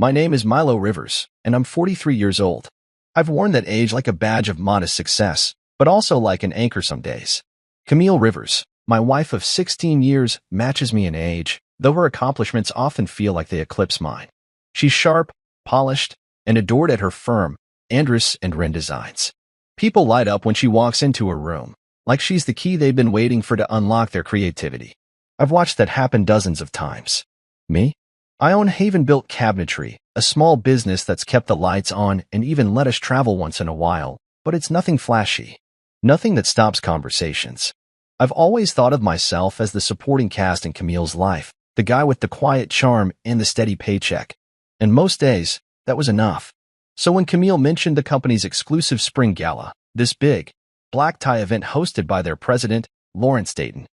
My name is Milo Rivers, and I'm 43 years old. I've worn that age like a badge of modest success, but also like an anchor some days. Camille Rivers, my wife of 16 years, matches me in age, though her accomplishments often feel like they eclipse mine. She's sharp, polished, and adored at her firm, Andrus and Wren Designs. People light up when she walks into a room, like she's the key they've been waiting for to unlock their creativity. I've watched that happen dozens of times. Me? I own Haven-Built Cabinetry, a small business that's kept the lights on and even let us travel once in a while, but it's nothing flashy. Nothing that stops conversations. I've always thought of myself as the supporting cast in Camille's life, the guy with the quiet charm and the steady paycheck. And most days, that was enough. So when Camille mentioned the company's exclusive spring gala, this big, black tie event hosted by their president, Lawrence Dayton,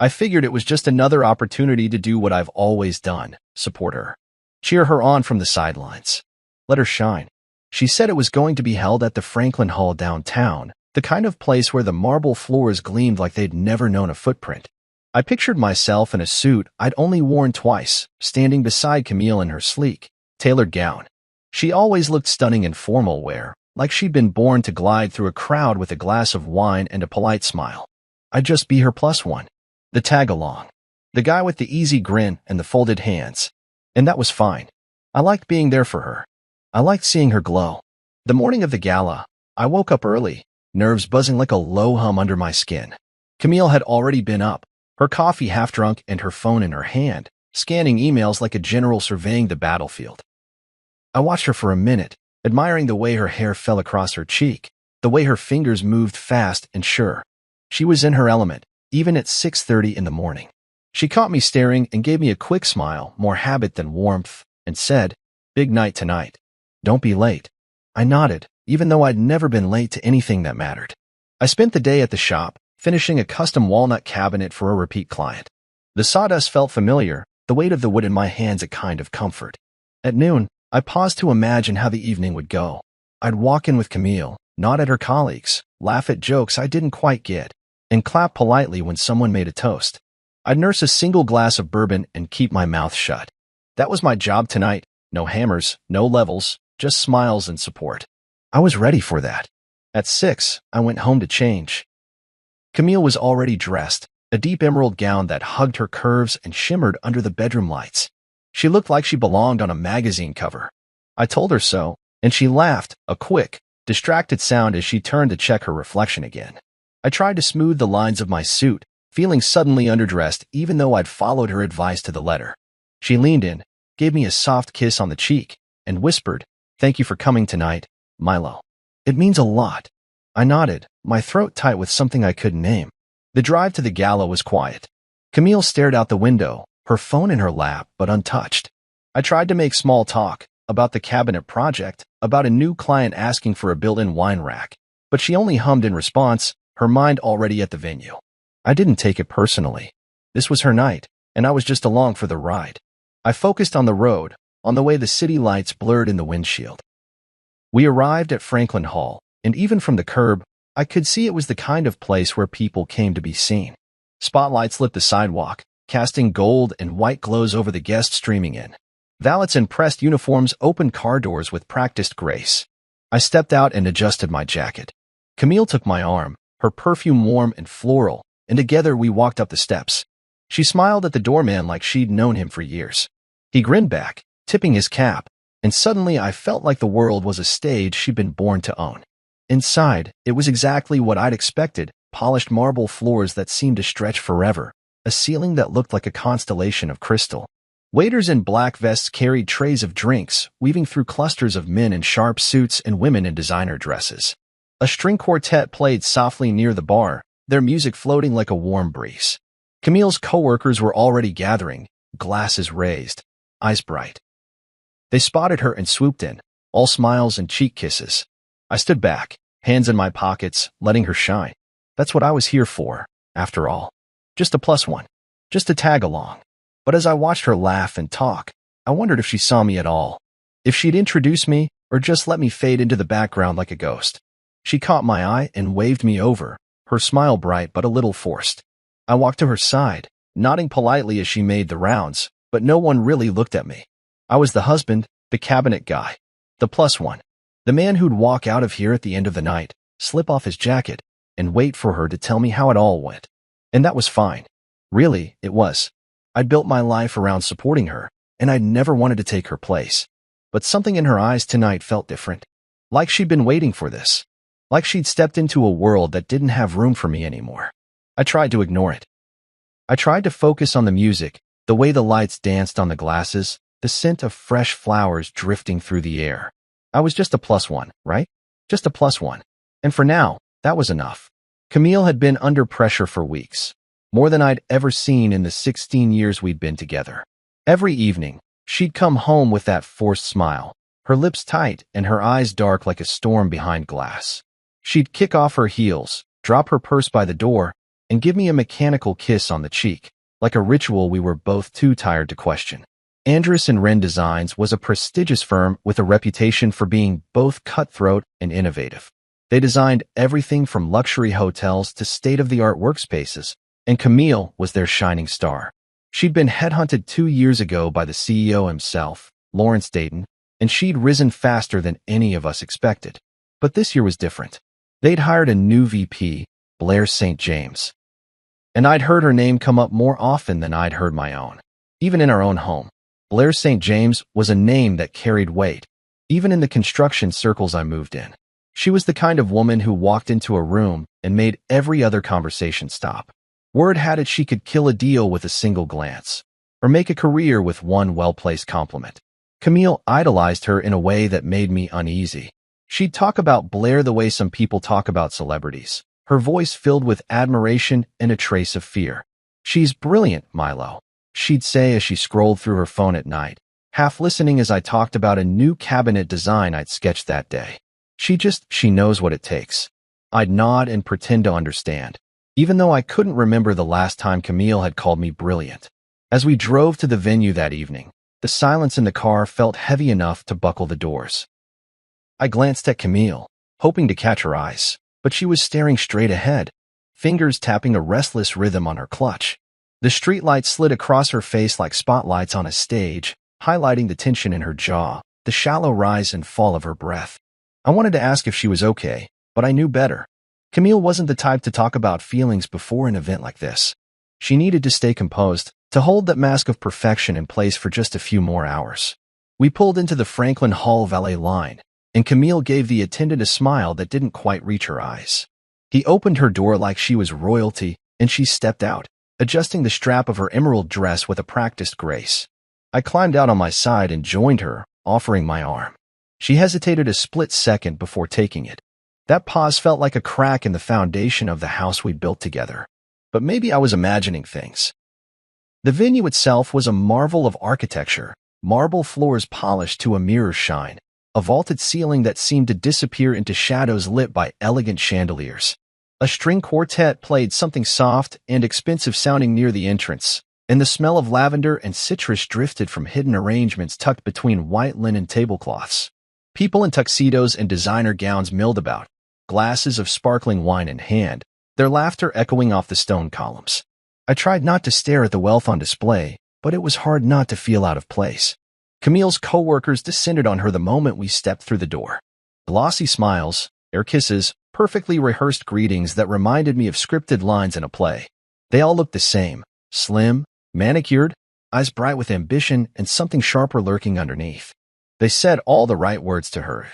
I figured it was just another opportunity to do what I've always done, support her. Cheer her on from the sidelines. Let her shine. She said it was going to be held at the Franklin Hall downtown, the kind of place where the marble floors gleamed like they'd never known a footprint. I pictured myself in a suit I'd only worn twice, standing beside Camille in her sleek, tailored gown. She always looked stunning in formal wear, like she'd been born to glide through a crowd with a glass of wine and a polite smile. I'd just be her plus one. The tag-along. The guy with the easy grin and the folded hands. And that was fine. I liked being there for her. I liked seeing her glow. The morning of the gala, I woke up early, nerves buzzing like a low hum under my skin. Camille had already been up, her coffee half drunk and her phone in her hand, scanning emails like a general surveying the battlefield. I watched her for a minute, admiring the way her hair fell across her cheek, the way her fingers moved fast and sure. She was in her element, even at 6:30 in the morning. She caught me staring and gave me a quick smile, more habit than warmth, and said, "Big night tonight. Don't be late." I nodded, even though I'd never been late to anything that mattered. I spent the day at the shop, finishing a custom walnut cabinet for a repeat client. The sawdust felt familiar, the weight of the wood in my hands a kind of comfort. At noon, I paused to imagine how the evening would go. I'd walk in with Camille, nod at her colleagues, laugh at jokes I didn't quite get, and clap politely when someone made a toast. I'd nurse a single glass of bourbon and keep my mouth shut. That was my job tonight. No hammers, no levels, just smiles and support. I was ready for that. At 6, I went home to change. Camille was already dressed, a deep emerald gown that hugged her curves and shimmered under the bedroom lights. She looked like she belonged on a magazine cover. I told her so, and she laughed, a quick, distracted sound as she turned to check her reflection again. I tried to smooth the lines of my suit, feeling suddenly underdressed even though I'd followed her advice to the letter. She leaned in, gave me a soft kiss on the cheek, and whispered, "Thank you for coming tonight, Milo. It means a lot." I nodded, my throat tight with something I couldn't name. The drive to the gala was quiet. Camille stared out the window, her phone in her lap but untouched. I tried to make small talk, about the cabinet project, about a new client asking for a built-in wine rack, but she only hummed in response, her mind already at the venue. I didn't take it personally. This was her night, and I was just along for the ride. I focused on the road, on the way the city lights blurred in the windshield. We arrived at Franklin Hall, and even from the curb, I could see it was the kind of place where people came to be seen. Spotlights lit the sidewalk, casting gold and white glows over the guests streaming in. Valets in pressed uniforms opened car doors with practiced grace. I stepped out and adjusted my jacket. Camille took my arm, her perfume warm and floral, and together we walked up the steps. She smiled at the doorman like she'd known him for years. He grinned back, tipping his cap, and suddenly I felt like the world was a stage she'd been born to own. Inside, it was exactly what I'd expected, polished marble floors that seemed to stretch forever, a ceiling that looked like a constellation of crystal. Waiters in black vests carried trays of drinks, weaving through clusters of men in sharp suits and women in designer dresses. A string quartet played softly near the bar, their music floating like a warm breeze. Camille's coworkers were already gathering, glasses raised, eyes bright. They spotted her and swooped in, all smiles and cheek kisses. I stood back, hands in my pockets, letting her shine. That's what I was here for, after all. Just a plus one. Just a tag along. But as I watched her laugh and talk, I wondered if she saw me at all. If she'd introduce me, or just let me fade into the background like a ghost. She caught my eye and waved me over, her smile bright but a little forced. I walked to her side, nodding politely as she made the rounds, but no one really looked at me. I was the husband, the cabinet guy, the plus one, the man who'd walk out of here at the end of the night, slip off his jacket, and wait for her to tell me how it all went. And that was fine. Really, it was. I'd built my life around supporting her, and I'd never wanted to take her place. But something in her eyes tonight felt different. Like she'd been waiting for this. Like she'd stepped into a world that didn't have room for me anymore. I tried to ignore it. I tried to focus on the music, the way the lights danced on the glasses, the scent of fresh flowers drifting through the air. I was just a plus one, right? Just a plus one. And for now, that was enough. Camille had been under pressure for weeks. More than I'd ever seen in the 16 years we'd been together. Every evening, she'd come home with that forced smile, her lips tight and her eyes dark like a storm behind glass. She'd kick off her heels, drop her purse by the door, and give me a mechanical kiss on the cheek, like a ritual we were both too tired to question. Andrus and Wren Designs was a prestigious firm with a reputation for being both cutthroat and innovative. They designed everything from luxury hotels to state-of-the-art workspaces, and Camille was their shining star. She'd been headhunted 2 years ago by the CEO himself, Lawrence Dayton, and she'd risen faster than any of us expected. But this year was different. They'd hired a new VP, Blair St. James. And I'd heard her name come up more often than I'd heard my own. Even in our own home, Blair St. James was a name that carried weight, even in the construction circles I moved in. She was the kind of woman who walked into a room and made every other conversation stop. Word had it she could kill a deal with a single glance, or make a career with one well-placed compliment. Camille idolized her in a way that made me uneasy. She'd talk about Blair the way some people talk about celebrities, her voice filled with admiration and a trace of fear. "She's brilliant, Milo," she'd say as she scrolled through her phone at night, half listening as I talked about a new cabinet design I'd sketched that day. She knows what it takes. I'd nod and pretend to understand, even though I couldn't remember the last time Camille had called me brilliant. As we drove to the venue that evening, the silence in the car felt heavy enough to buckle the doors. I glanced at Camille, hoping to catch her eyes, but she was staring straight ahead, fingers tapping a restless rhythm on her clutch. The streetlights slid across her face like spotlights on a stage, highlighting the tension in her jaw, the shallow rise and fall of her breath. I wanted to ask if she was okay, but I knew better. Camille wasn't the type to talk about feelings before an event like this. She needed to stay composed, to hold that mask of perfection in place for just a few more hours. We pulled into the Franklin Hall valet line, and Camille gave the attendant a smile that didn't quite reach her eyes. He opened her door like she was royalty, and she stepped out, adjusting the strap of her emerald dress with a practiced grace. I climbed out on my side and joined her, offering my arm. She hesitated a split second before taking it. That pause felt like a crack in the foundation of the house we built together. But maybe I was imagining things. The venue itself was a marvel of architecture, marble floors polished to a mirror's shine, a vaulted ceiling that seemed to disappear into shadows lit by elegant chandeliers. A string quartet played something soft and expensive sounding near the entrance, and the smell of lavender and citrus drifted from hidden arrangements tucked between white linen tablecloths. People in tuxedos and designer gowns milled about, glasses of sparkling wine in hand, their laughter echoing off the stone columns. I tried not to stare at the wealth on display, but it was hard not to feel out of place. Camille's co-workers descended on her the moment we stepped through the door. Glossy smiles, air kisses, perfectly rehearsed greetings that reminded me of scripted lines in a play. They all looked the same, slim, manicured, eyes bright with ambition and something sharper lurking underneath. They said all the right words to her.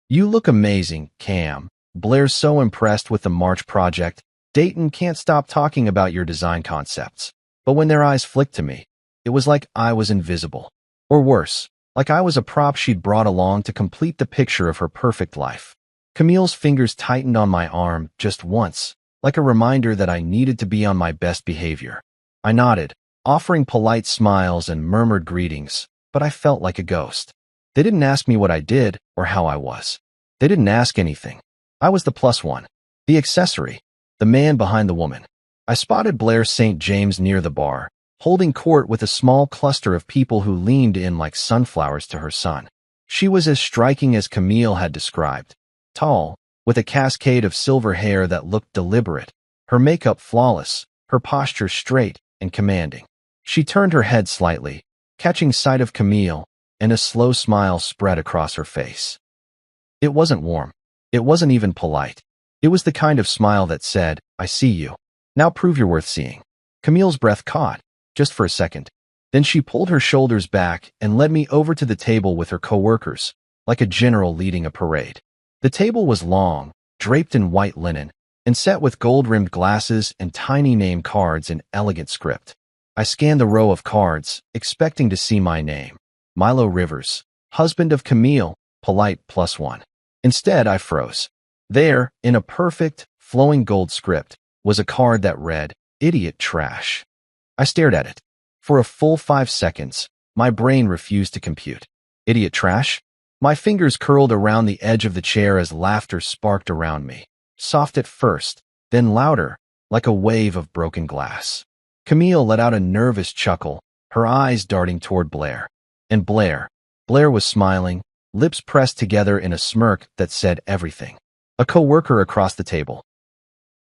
"You look amazing, Cam." Blair's so impressed with the March project. "Dayton can't stop talking about your design concepts." But when their eyes flicked to me, it was like I was invisible. Or worse, like I was a prop she'd brought along to complete the picture of her perfect life. Camille's fingers tightened on my arm just once, like a reminder that I needed to be on my best behavior. I nodded, offering polite smiles and murmured greetings, but I felt like a ghost. They didn't ask me what I did or how I was. They didn't ask anything. I was the plus one, the accessory, the man behind the woman. I spotted Blair St. James near the bar, holding court with a small cluster of people who leaned in like sunflowers to her son. She was as striking as Camille had described, tall, with a cascade of silver hair that looked deliberate, her makeup flawless, her posture straight and commanding. She turned her head slightly, catching sight of Camille, and a slow smile spread across her face. It wasn't warm. It wasn't even polite. It was the kind of smile that said, "I see you. Now prove you're worth seeing." Camille's breath caught, just for a second. Then she pulled her shoulders back and led me over to the table with her coworkers, like a general leading a parade. The table was long, draped in white linen, and set with gold-rimmed glasses and tiny name cards in elegant script. I scanned the row of cards, expecting to see my name. Milo Rivers, husband of Camille, polite +1. Instead, I froze. There, in a perfect, flowing gold script, was a card that read, "Idiot Trash." I stared at it. For a full 5 seconds, my brain refused to compute. Idiot trash? My fingers curled around the edge of the chair as laughter sparked around me. Soft at first, then louder, like a wave of broken glass. Camille let out a nervous chuckle, her eyes darting toward Blair. And Blair was smiling, lips pressed together in a smirk that said everything. A coworker across the table,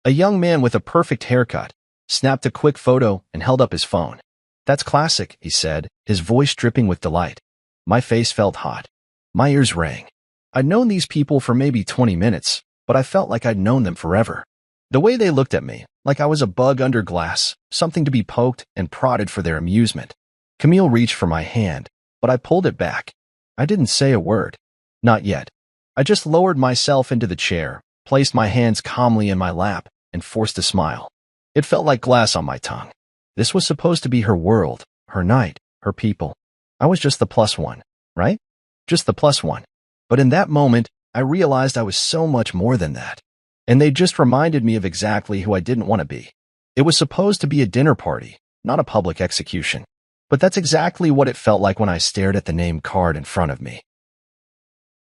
a young man with a perfect haircut, snapped a quick photo and held up his phone. "That's classic," he said, his voice dripping with delight. My face felt hot. My ears rang. I'd known these people for maybe 20 minutes, but I felt like I'd known them forever. The way they looked at me, like I was a bug under glass, something to be poked and prodded for their amusement. Camille reached for my hand, but I pulled it back. I didn't say a word. Not yet. I just lowered myself into the chair, placed my hands calmly in my lap, and forced a smile. It felt like glass on my tongue. This was supposed to be her world, her night, her people. I was just the +1, right? Just the +1. But in that moment, I realized I was so much more than that. And they just reminded me of exactly who I didn't want to be. It was supposed to be a dinner party, not a public execution. But that's exactly what it felt like when I stared at the name card in front of me.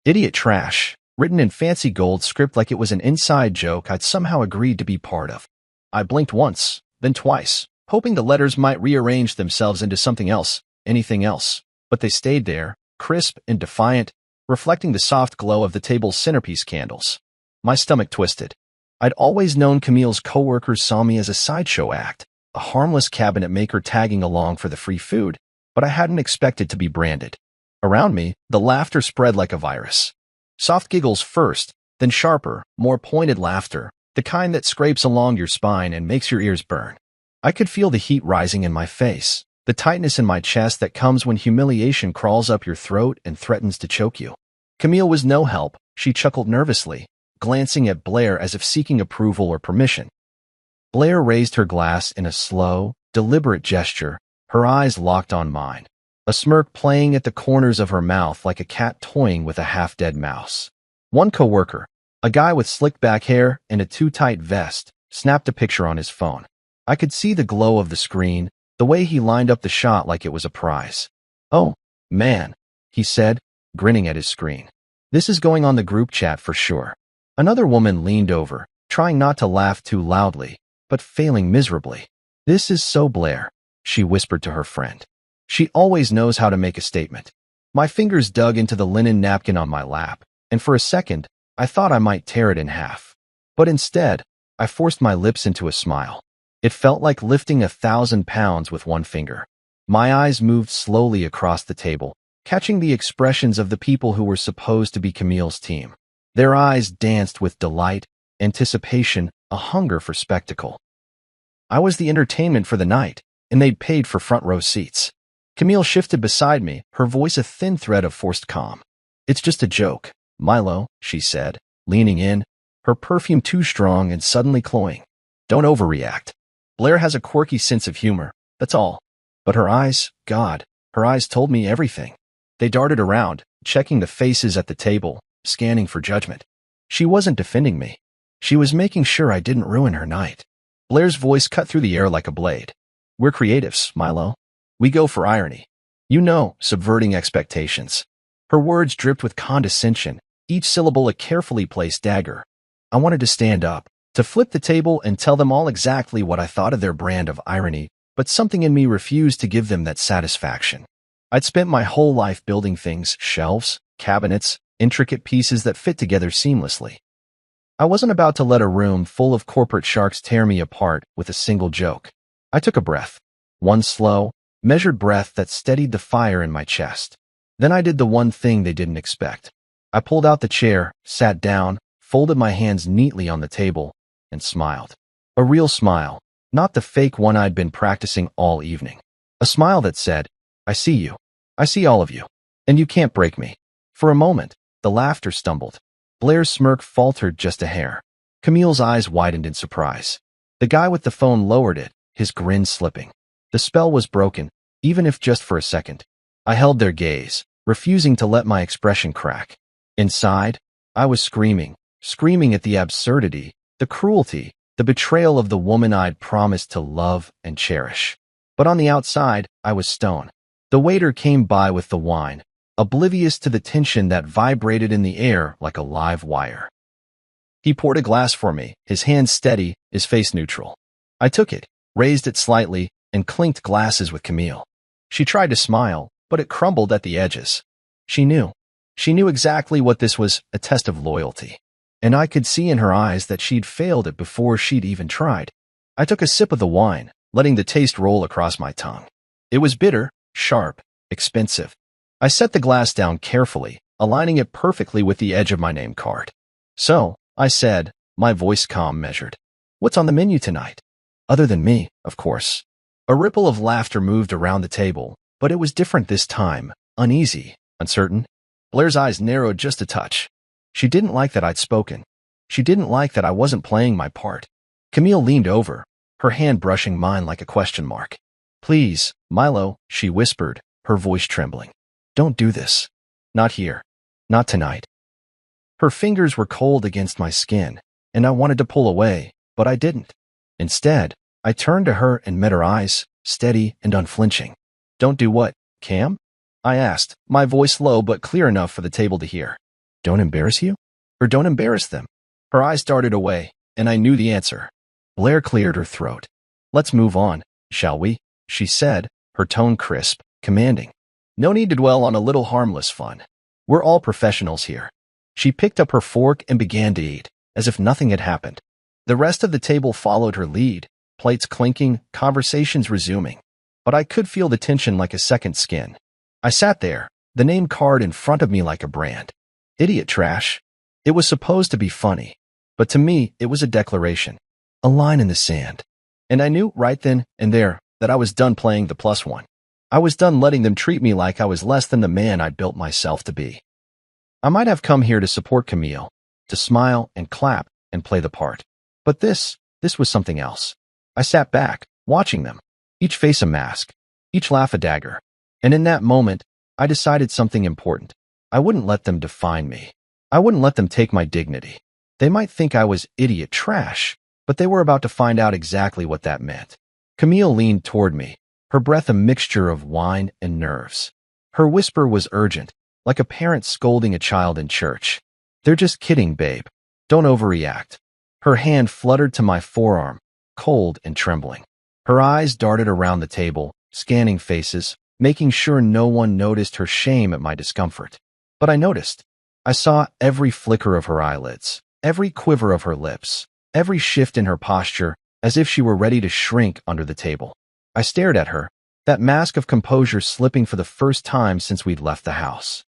Idiot Trash, written in fancy gold script like it was an inside joke I'd somehow agreed to be part of. I blinked once, then twice, hoping the letters might rearrange themselves into something else, anything else. But they stayed there, crisp and defiant, reflecting the soft glow of the table's centerpiece candles. My stomach twisted. I'd always known Camille's coworkers saw me as a sideshow act, a harmless cabinet maker tagging along for the free food, but I hadn't expected to be branded. Around me, the laughter spread like a virus. Soft giggles first, then sharper, more pointed laughter, the kind that scrapes along your spine and makes your ears burn. I could feel the heat rising in my face, the tightness in my chest that comes when humiliation crawls up your throat and threatens to choke you. Camille was no help. She chuckled nervously, glancing at Blair as if seeking approval or permission. Blair raised her glass in a slow, deliberate gesture, her eyes locked on mine, a smirk playing at the corners of her mouth like a cat toying with a half-dead mouse. One coworker, a guy with slicked back hair and a too-tight vest, snapped a picture on his phone. I could see the glow of the screen, the way he lined up the shot like it was a prize. "Oh, man," he said, grinning at his screen. "This is going on the group chat for sure." Another woman leaned over, trying not to laugh too loudly, but failing miserably. "This is so Blair," she whispered to her friend. "She always knows how to make a statement." My fingers dug into the linen napkin on my lap, and for a second, I thought I might tear it in half. But instead, I forced my lips into a smile. It felt like lifting 1,000 pounds with one finger. My eyes moved slowly across the table, catching the expressions of the people who were supposed to be Camille's team. Their eyes danced with delight, anticipation, a hunger for spectacle. I was the entertainment for the night, and they'd paid for front-row seats. Camille shifted beside me, her voice a thin thread of forced calm. "It's just a joke, Milo," she said, leaning in, her perfume too strong and suddenly cloying. "Don't overreact. Blair has a quirky sense of humor, that's all." But her eyes, God, her eyes told me everything. They darted around, checking the faces at the table, scanning for judgment. She wasn't defending me. She was making sure I didn't ruin her night. Blair's voice cut through the air like a blade. "We're creatives, Milo. We go for irony. You know, subverting expectations." Her words dripped with condescension, each syllable a carefully placed dagger. I wanted to stand up, to flip the table and tell them all exactly what I thought of their brand of irony, but something in me refused to give them that satisfaction. I'd spent my whole life building things, shelves, cabinets, intricate pieces that fit together seamlessly. I wasn't about to let a room full of corporate sharks tear me apart with a single joke. I took a breath. One slow, measured breath that steadied the fire in my chest. Then I did the one thing they didn't expect. I pulled out the chair, sat down, folded my hands neatly on the table, and smiled. A real smile, not the fake one I'd been practicing all evening. A smile that said, I see you. I see all of you. And you can't break me. For a moment, the laughter stumbled. Blair's smirk faltered just a hair. Camille's eyes widened in surprise. The guy with the phone lowered it, his grin slipping. The spell was broken, even if just for a second. I held their gaze, refusing to let my expression crack. Inside, I was screaming at the absurdity, the cruelty, the betrayal of the woman I'd promised to love and cherish. But on the outside, I was stone. The waiter came by with the wine, oblivious to the tension that vibrated in the air like a live wire. He poured a glass for me, his hand steady, his face neutral. I took it, raised it slightly, and clinked glasses with Camille. She tried to smile, but it crumbled at the edges. She knew. She knew exactly what this was, a test of loyalty. And I could see in her eyes that she'd failed it before she'd even tried. I took a sip of the wine, letting the taste roll across my tongue. It was bitter, sharp, expensive. I set the glass down carefully, aligning it perfectly with the edge of my name card. So, I said, my voice calm measured. What's on the menu tonight? Other than me, of course. A ripple of laughter moved around the table, but it was different this time, uneasy, uncertain. Blair's eyes narrowed just a touch. She didn't like that I'd spoken. She didn't like that I wasn't playing my part. Camille leaned over, her hand brushing mine like a question mark. Please, Milo, she whispered, her voice trembling. Don't do this. Not here. Not tonight. Her fingers were cold against my skin, and I wanted to pull away, but I didn't. Instead, I turned to her and met her eyes, steady and unflinching. Don't do what, Cam? I asked, my voice low but clear enough for the table to hear. Don't embarrass you? Or don't embarrass them? Her eyes darted away, and I knew the answer. Blair cleared her throat. Let's move on, shall we? She said, her tone crisp, commanding. No need to dwell on a little harmless fun. We're all professionals here. She picked up her fork and began to eat, as if nothing had happened. The rest of the table followed her lead, plates clinking, conversations resuming. But I could feel the tension like a second skin. I sat there, the name card in front of me like a brand. Idiot trash. It was supposed to be funny, but to me it was a declaration, a line in the sand. And I knew right then and there that I was done playing the plus one. I was done letting them treat me like I was less than the man I'd built myself to be. I might have come here to support Camille, to smile and clap and play the part. But this was something else. I sat back, watching them, each face a mask, each laugh a dagger. And in that moment, I decided something important. I wouldn't let them define me. I wouldn't let them take my dignity. They might think I was idiot trash, but they were about to find out exactly what that meant. Camille leaned toward me, her breath a mixture of wine and nerves. Her whisper was urgent, like a parent scolding a child in church. They're just kidding, babe. Don't overreact. Her hand fluttered to my forearm, cold and trembling. Her eyes darted around the table, scanning faces, making sure no one noticed her shame at my discomfort. But I noticed. I saw every flicker of her eyelids, every quiver of her lips, every shift in her posture, as if she were ready to shrink under the table. I stared at her, that mask of composure slipping for the first time since we'd left the house.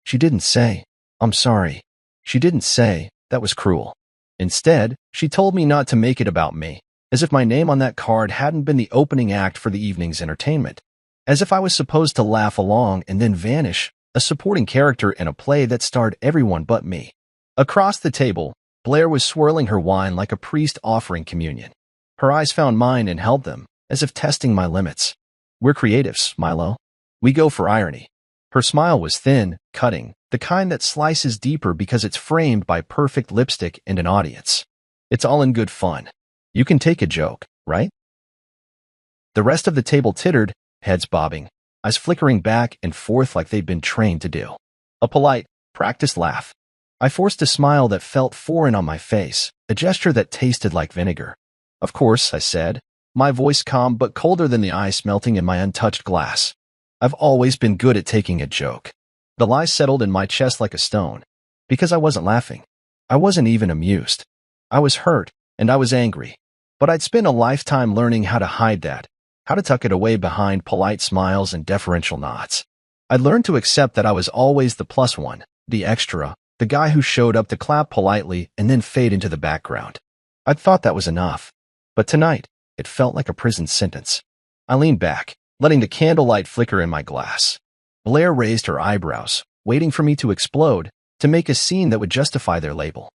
She didn't say, I'm sorry. She didn't say, that was cruel. Instead, she told me not to make it about me, as if my name on that card hadn't been the opening act for the evening's entertainment. As if I was supposed to laugh along and then vanish, a supporting character in a play that starred everyone but me. Across the table, Blair was swirling her wine like a priest offering communion. Her eyes found mine and held them, as if testing my limits. We're creatives, Milo. We go for irony. Her smile was thin, cutting, the kind that slices deeper because it's framed by perfect lipstick and an audience. It's all in good fun. You can take a joke, right? The rest of the table tittered, heads bobbing, eyes flickering back and forth like they'd been trained to do. A polite, practiced laugh. I forced a smile that felt foreign on my face, a gesture that tasted like vinegar. Of course, I said, my voice calm but colder than the ice melting in my untouched glass. I've always been good at taking a joke. The lie settled in my chest like a stone, because I wasn't laughing. I wasn't even amused. I was hurt, and I was angry. But I'd spent a lifetime learning how to hide that, how to tuck it away behind polite smiles and deferential nods. I'd learned to accept that I was always the plus one, the extra, the guy who showed up to clap politely and then fade into the background. I'd thought that was enough. But tonight, it felt like a prison sentence. I leaned back, letting the candlelight flicker in my glass. Blair raised her eyebrows, waiting for me to explode, to make a scene that would justify their label.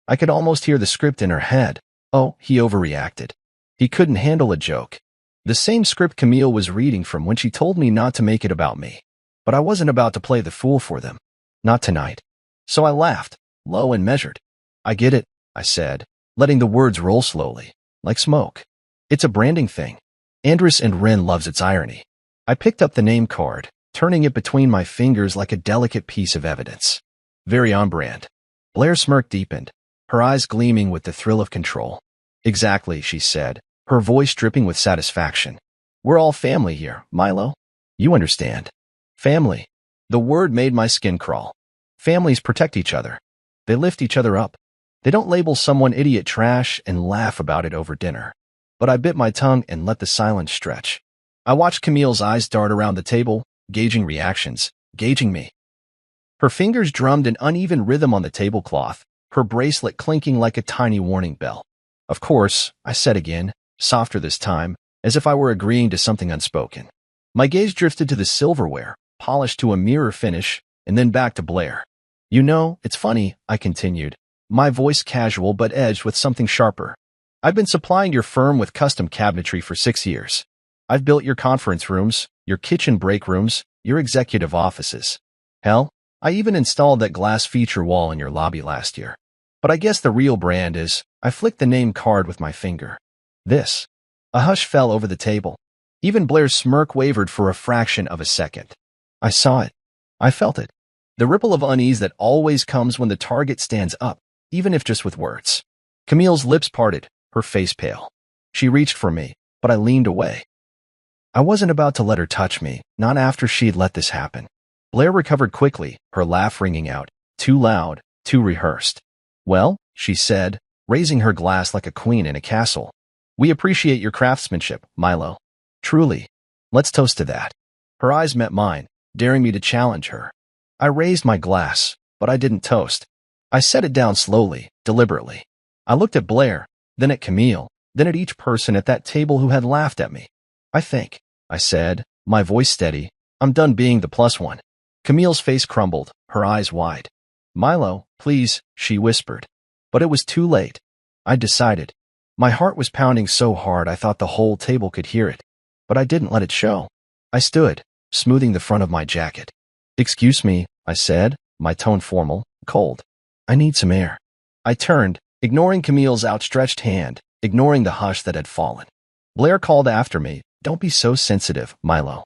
I could almost hear the script in her head. Oh, he overreacted. He couldn't handle a joke. The same script Camille was reading from when she told me not to make it about me. But I wasn't about to play the fool for them. Not tonight. So I laughed, low and measured. I get it, I said, letting the words roll slowly, like smoke. It's a branding thing. Andrus and Wren loves its irony. I picked up the name card, turning it between my fingers like a delicate piece of evidence. Very on brand. Blair's smirk deepened, her eyes gleaming with the thrill of control. Exactly, she said, her voice dripping with satisfaction. We're all family here, Milo. You understand. Family. The word made my skin crawl. Families protect each other. They lift each other up. They don't label someone idiot trash and laugh about it over dinner. But I bit my tongue and let the silence stretch. I watched Camille's eyes dart around the table, gauging reactions, gauging me. Her fingers drummed an uneven rhythm on the tablecloth, her bracelet clinking like a tiny warning bell. Of course, I said again, softer this time, as if I were agreeing to something unspoken. My gaze drifted to the silverware, polished to a mirror finish, and then back to Blair. You know, it's funny, I continued, my voice casual but edged with something sharper. I've been supplying your firm with custom cabinetry for 6 years. I've built your conference rooms, your kitchen break rooms, your executive offices. Hell, I even installed that glass feature wall in your lobby last year. But I guess the real brand is, I flicked the name card with my finger. This. A hush fell over the table. Even Blair's smirk wavered for a fraction of a second. I saw it. I felt it. The ripple of unease that always comes when the target stands up, even if just with words. Camille's lips parted, her face pale. She reached for me, but I leaned away. I wasn't about to let her touch me, not after she'd let this happen. Blair recovered quickly, her laugh ringing out, too loud, too rehearsed. Well, she said, raising her glass like a queen in a castle. We appreciate your craftsmanship, Milo. Truly. Let's toast to that. Her eyes met mine, daring me to challenge her. I raised my glass, but I didn't toast. I set it down slowly, deliberately. I looked at Blair, then at Camille, then at each person at that table who had laughed at me. I think, I said, my voice steady, I'm done being the plus one. Camille's face crumbled, her eyes wide. Milo, please, she whispered. But it was too late. I decided. My heart was pounding so hard I thought the whole table could hear it. But I didn't let it show. I stood, smoothing the front of my jacket. Excuse me, I said, my tone formal, cold. I need some air. I turned, ignoring Camille's outstretched hand, ignoring the hush that had fallen. Blair called after me, don't be so sensitive, Milo.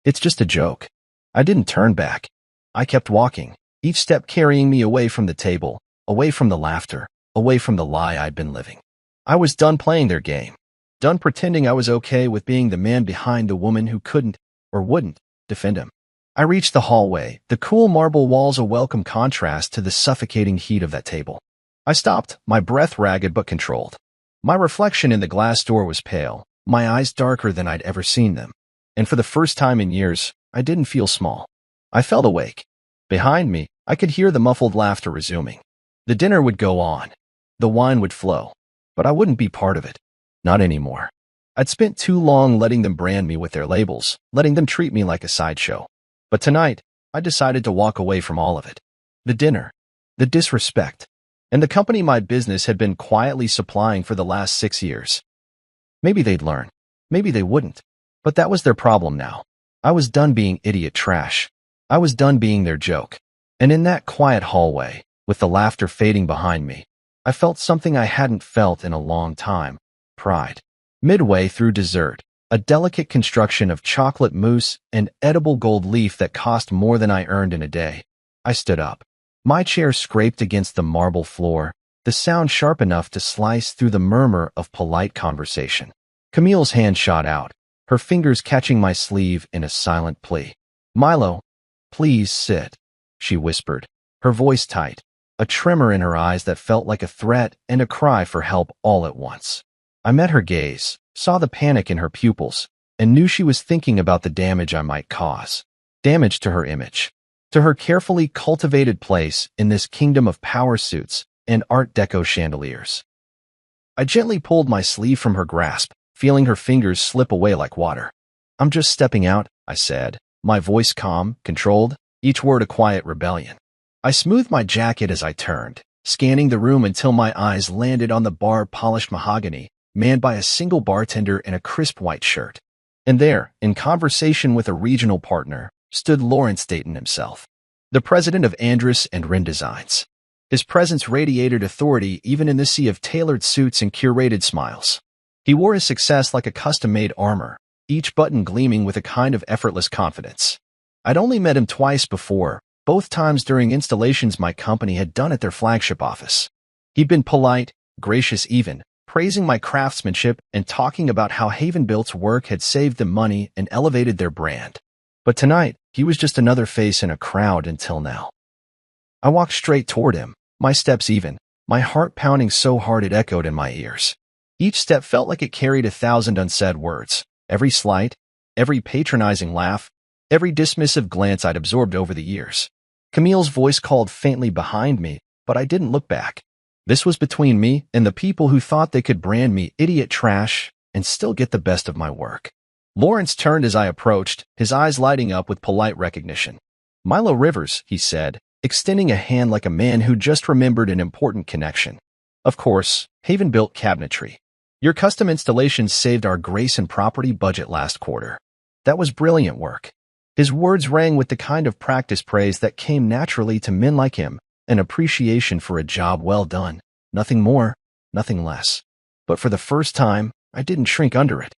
It's just a joke. I didn't turn back. I kept walking, each step carrying me away from the table, away from the laughter, away from the lie I'd been living. I was done playing their game, done pretending I was okay with being the man behind the woman who couldn't, or wouldn't, defend him. I reached the hallway, the cool marble walls a welcome contrast to the suffocating heat of that table. I stopped, my breath ragged but controlled. My reflection in the glass door was pale, my eyes darker than I'd ever seen them. And for the first time in years, I didn't feel small. I felt awake. Behind me, I could hear the muffled laughter resuming. The dinner would go on. The wine would flow. But I wouldn't be part of it. Not anymore. I'd spent too long letting them brand me with their labels, letting them treat me like a sideshow. But tonight, I decided to walk away from all of it. The dinner, the disrespect, and the company my business had been quietly supplying for the last 6 years. Maybe they'd learn. Maybe they wouldn't. But that was their problem now. I was done being idiot trash. I was done being their joke. And in that quiet hallway, with the laughter fading behind me, I felt something I hadn't felt in a long time. Pride. Midway through dessert, a delicate construction of chocolate mousse and edible gold leaf that cost more than I earned in a day. I stood up. My chair scraped against the marble floor, the sound sharp enough to slice through the murmur of polite conversation. Camille's hand shot out, her fingers catching my sleeve in a silent plea. Milo, please sit, she whispered, her voice tight, a tremor in her eyes that felt like a threat and a cry for help all at once. I met her gaze, saw the panic in her pupils, and knew she was thinking about the damage I might cause. Damage to her image, to her carefully cultivated place in this kingdom of power suits and Art Deco chandeliers. I gently pulled my sleeve from her grasp, feeling her fingers slip away like water. "I'm just stepping out," I said, my voice calm, controlled, each word a quiet rebellion. I smoothed my jacket as I turned, scanning the room until my eyes landed on the bar-polished mahogany, manned by a single bartender in a crisp white shirt. And there, in conversation with a regional partner, stood Lawrence Dayton himself, the president of Andrus and Wren Designs. His presence radiated authority even in the sea of tailored suits and curated smiles. He wore his success like a custom-made armor, each button gleaming with a kind of effortless confidence. I'd only met him twice before, both times during installations my company had done at their flagship office. He'd been polite, gracious even, praising my craftsmanship and talking about how Haven-Built's work had saved them money and elevated their brand. But tonight, he was just another face in a crowd until now. I walked straight toward him, my steps even, my heart pounding so hard it echoed in my ears. Each step felt like it carried 1,000 unsaid words, every slight, every patronizing laugh, every dismissive glance I'd absorbed over the years. Camille's voice called faintly behind me, but I didn't look back. This was between me and the people who thought they could brand me idiot trash and still get the best of my work. Lawrence turned as I approached, his eyes lighting up with polite recognition. "Milo Rivers," he said, extending a hand like a man who just remembered an important connection. "Of course, Haven-Built Cabinetry. Your custom installations saved our Grace and Property budget last quarter. That was brilliant work." His words rang with the kind of practice praise that came naturally to men like him, an appreciation for a job well done, nothing more, nothing less. But for the first time, I didn't shrink under it.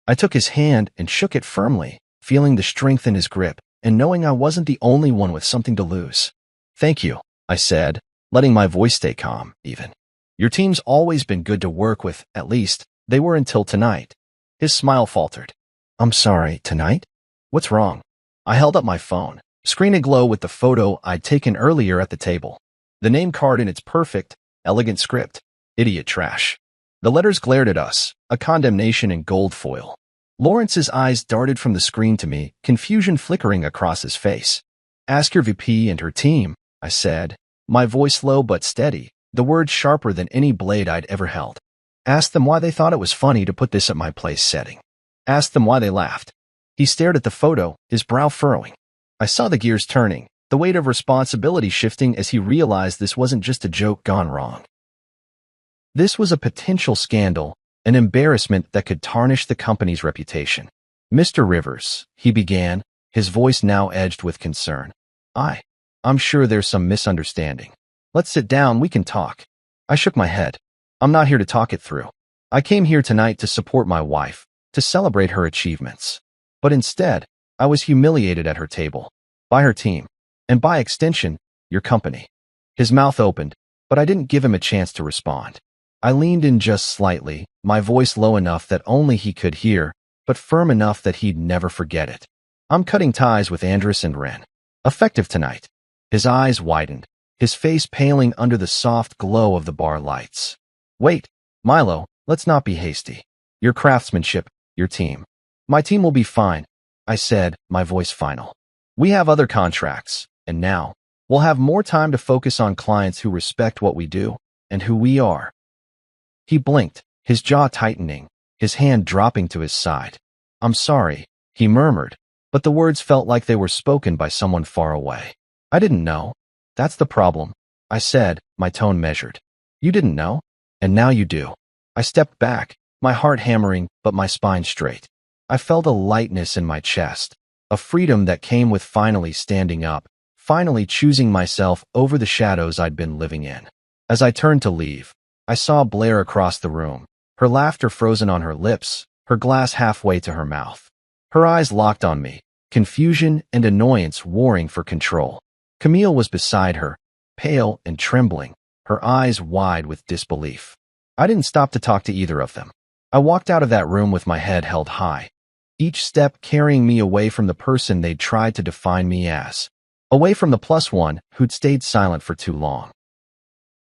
I took his hand and shook it firmly, feeling the strength in his grip, and knowing I wasn't the only one with something to lose. "Thank you," I said, letting my voice stay calm, even. "Your team's always been good to work with, at least, they were until tonight." His smile faltered. "I'm sorry, tonight? What's wrong?" I held up my phone, screen aglow with the photo I'd taken earlier at the table. The name card in its perfect, elegant script. Idiot trash. The letters glared at us, a condemnation in gold foil. Lawrence's eyes darted from the screen to me, confusion flickering across his face. "Ask your VP and her team," I said, my voice low but steady, the words sharper than any blade I'd ever held. "Ask them why they thought it was funny to put this at my place setting. Ask them why they laughed." He stared at the photo, his brow furrowing. I saw the gears turning, the weight of responsibility shifting as he realized this wasn't just a joke gone wrong. This was a potential scandal, an embarrassment that could tarnish the company's reputation. "Mr. Rivers," he began, his voice now edged with concern. I'm sure there's some misunderstanding. Let's sit down, we can talk." I shook my head. "I'm not here to talk it through. I came here tonight to support my wife, to celebrate her achievements. But instead, I was humiliated at her table, by her team, and by extension, your company." His mouth opened, but I didn't give him a chance to respond. I leaned in just slightly, my voice low enough that only he could hear, but firm enough that he'd never forget it. "I'm cutting ties with Andrus and Wren. Effective tonight." His eyes widened, his face paling under the soft glow of the bar lights. "Wait, Milo, let's not be hasty. Your craftsmanship, your team." "My team will be fine," I said, my voice final. "We have other contracts, and now, we'll have more time to focus on clients who respect what we do, and who we are." He blinked, his jaw tightening, his hand dropping to his side. "I'm sorry," he murmured, but the words felt like they were spoken by someone far away. "I didn't know. That's the problem," I said, my tone measured. "You didn't know, and now you do." I stepped back, my heart hammering, but my spine straight. I felt a lightness in my chest, a freedom that came with finally standing up, finally choosing myself over the shadows I'd been living in. As I turned to leave, I saw Blair across the room, her laughter frozen on her lips, her glass halfway to her mouth. Her eyes locked on me, confusion and annoyance warring for control. Camille was beside her, pale and trembling, her eyes wide with disbelief. I didn't stop to talk to either of them. I walked out of that room with my head held high, each step carrying me away from the person they'd tried to define me as, away from the plus one who'd stayed silent for too long.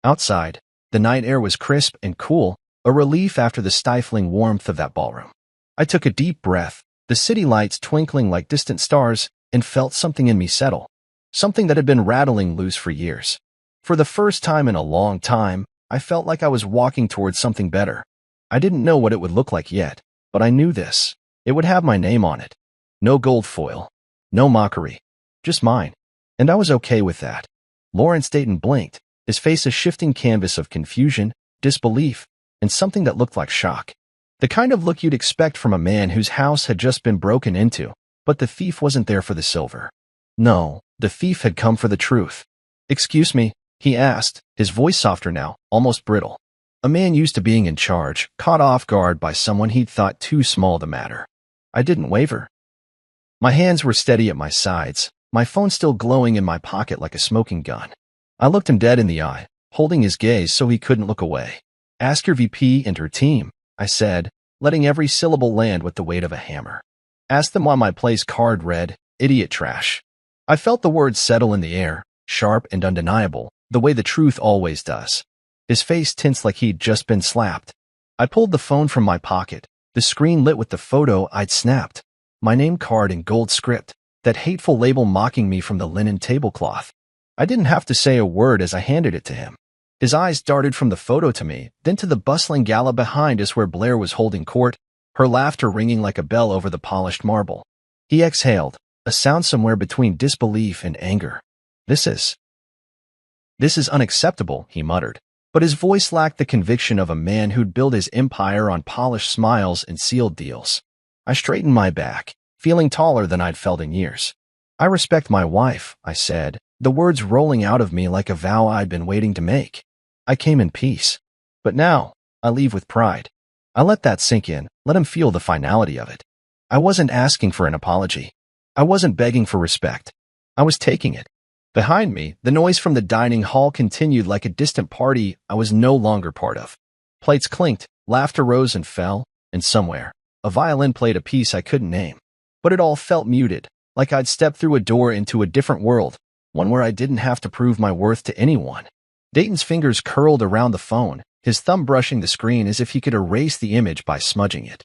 Outside, the night air was crisp and cool, a relief after the stifling warmth of that ballroom. I took a deep breath, the city lights twinkling like distant stars, and felt something in me settle. Something that had been rattling loose for years. For the first time in a long time, I felt like I was walking towards something better. I didn't know what it would look like yet, but I knew this. It would have my name on it. No gold foil. No mockery. Just mine. And I was okay with that. Lawrence Dayton blinked, his face a shifting canvas of confusion, disbelief, and something that looked like shock. The kind of look you'd expect from a man whose house had just been broken into, but the thief wasn't there for the silver. No, the thief had come for the truth. "Excuse me," he asked, his voice softer now, almost brittle. A man used to being in charge, caught off guard by someone he'd thought too small to matter. I didn't waver. My hands were steady at my sides, my phone still glowing in my pocket like a smoking gun. I looked him dead in the eye, holding his gaze so he couldn't look away. "Ask your VP and her team," I said, letting every syllable land with the weight of a hammer. "Ask them why my place card read, idiot trash." I felt the words settle in the air, sharp and undeniable, the way the truth always does. His face tensed like he'd just been slapped. I pulled the phone from my pocket, the screen lit with the photo I'd snapped. My name card in gold script, that hateful label mocking me from the linen tablecloth. I didn't have to say a word as I handed it to him. His eyes darted from the photo to me, then to the bustling gala behind us where Blair was holding court, her laughter ringing like a bell over the polished marble. He exhaled, a sound somewhere between disbelief and anger. This is unacceptable," he muttered. But his voice lacked the conviction of a man who'd built his empire on polished smiles and sealed deals. I straightened my back, feeling taller than I'd felt in years. "I respect my wife," I said, the words rolling out of me like a vow I'd been waiting to make. "I came in peace. But now, I leave with pride." I let that sink in, let him feel the finality of it. I wasn't asking for an apology. I wasn't begging for respect. I was taking it. Behind me, the noise from the dining hall continued like a distant party I was no longer part of. Plates clinked, laughter rose and fell, and somewhere, a violin played a piece I couldn't name. But it all felt muted, like I'd stepped through a door into a different world, one where I didn't have to prove my worth to anyone. Dayton's fingers curled around the phone, his thumb brushing the screen as if he could erase the image by smudging it.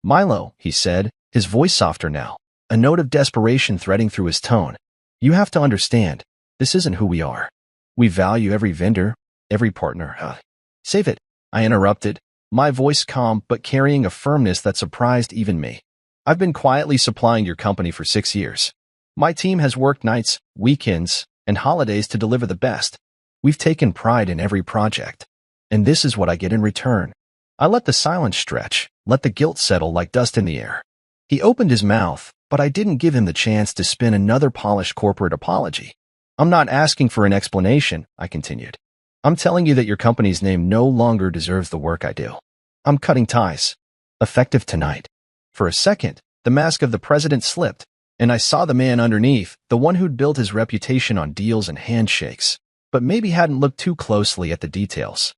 "Milo," he said, his voice softer now, a note of desperation threading through his tone. "You have to understand, this isn't who we are. We value every vendor, every partner." "Save it," I interrupted, my voice calm but carrying a firmness that surprised even me. "I've been quietly supplying your company for 6 years. My team has worked nights, weekends, and holidays to deliver the best. We've taken pride in every project. And this is what I get in return." I let the silence stretch, let the guilt settle like dust in the air. He opened his mouth, but I didn't give him the chance to spin another polished corporate apology. "I'm not asking for an explanation," I continued. "I'm telling you that your company's name no longer deserves the work I do. I'm cutting ties. Effective tonight." For a second, the mask of the president slipped, and I saw the man underneath, the one who'd built his reputation on deals and handshakes, but maybe hadn't looked too closely at the details.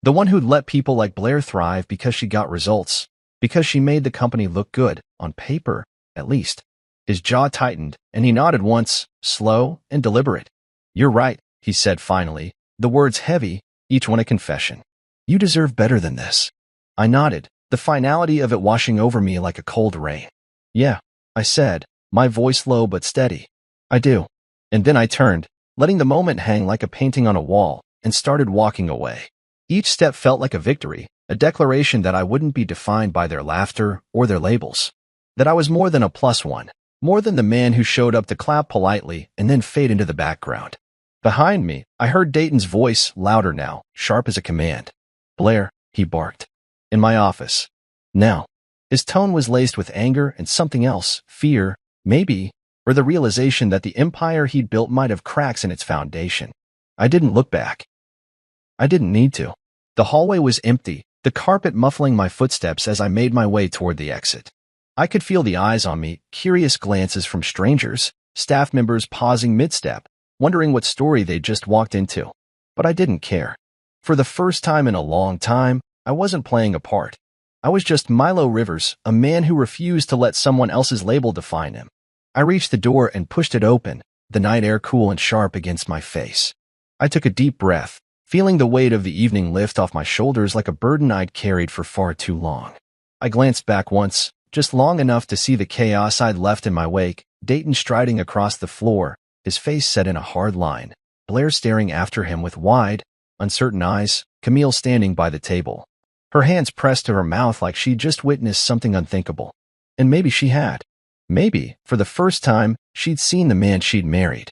The one who'd let people like Blair thrive because she got results, because she made the company look good, on paper, at least. His jaw tightened, and he nodded once, slow and deliberate. "You're right," he said finally, the words heavy, each one a confession. "You deserve better than this." I nodded, the finality of it washing over me like a cold rain. "Yeah," I said, my voice low but steady. "I do." And then I turned, letting the moment hang like a painting on a wall, and started walking away. Each step felt like a victory, a declaration that I wouldn't be defined by their laughter or their labels. That I was more than a +1, more than the man who showed up to clap politely and then fade into the background. Behind me, I heard Dayton's voice, louder now, sharp as a command. "Blair," he barked. "In my office. Now." His tone was laced with anger and something else, fear, maybe, or the realization that the empire he'd built might have cracks in its foundation. I didn't look back. I didn't need to. The hallway was empty, the carpet muffling my footsteps as I made my way toward the exit. I could feel the eyes on me, curious glances from strangers, staff members pausing mid-step, wondering what story they'd just walked into. But I didn't care. For the first time in a long time, I wasn't playing a part. I was just Milo Rivers, a man who refused to let someone else's label define him. I reached the door and pushed it open, the night air cool and sharp against my face. I took a deep breath, feeling the weight of the evening lift off my shoulders like a burden I'd carried for far too long. I glanced back once, just long enough to see the chaos I'd left in my wake, Dayton striding across the floor, his face set in a hard line, Blair staring after him with wide, uncertain eyes, Camille standing by the table, her hands pressed to her mouth like she'd just witnessed something unthinkable. And maybe she had. Maybe, for the first time, she'd seen the man she'd married.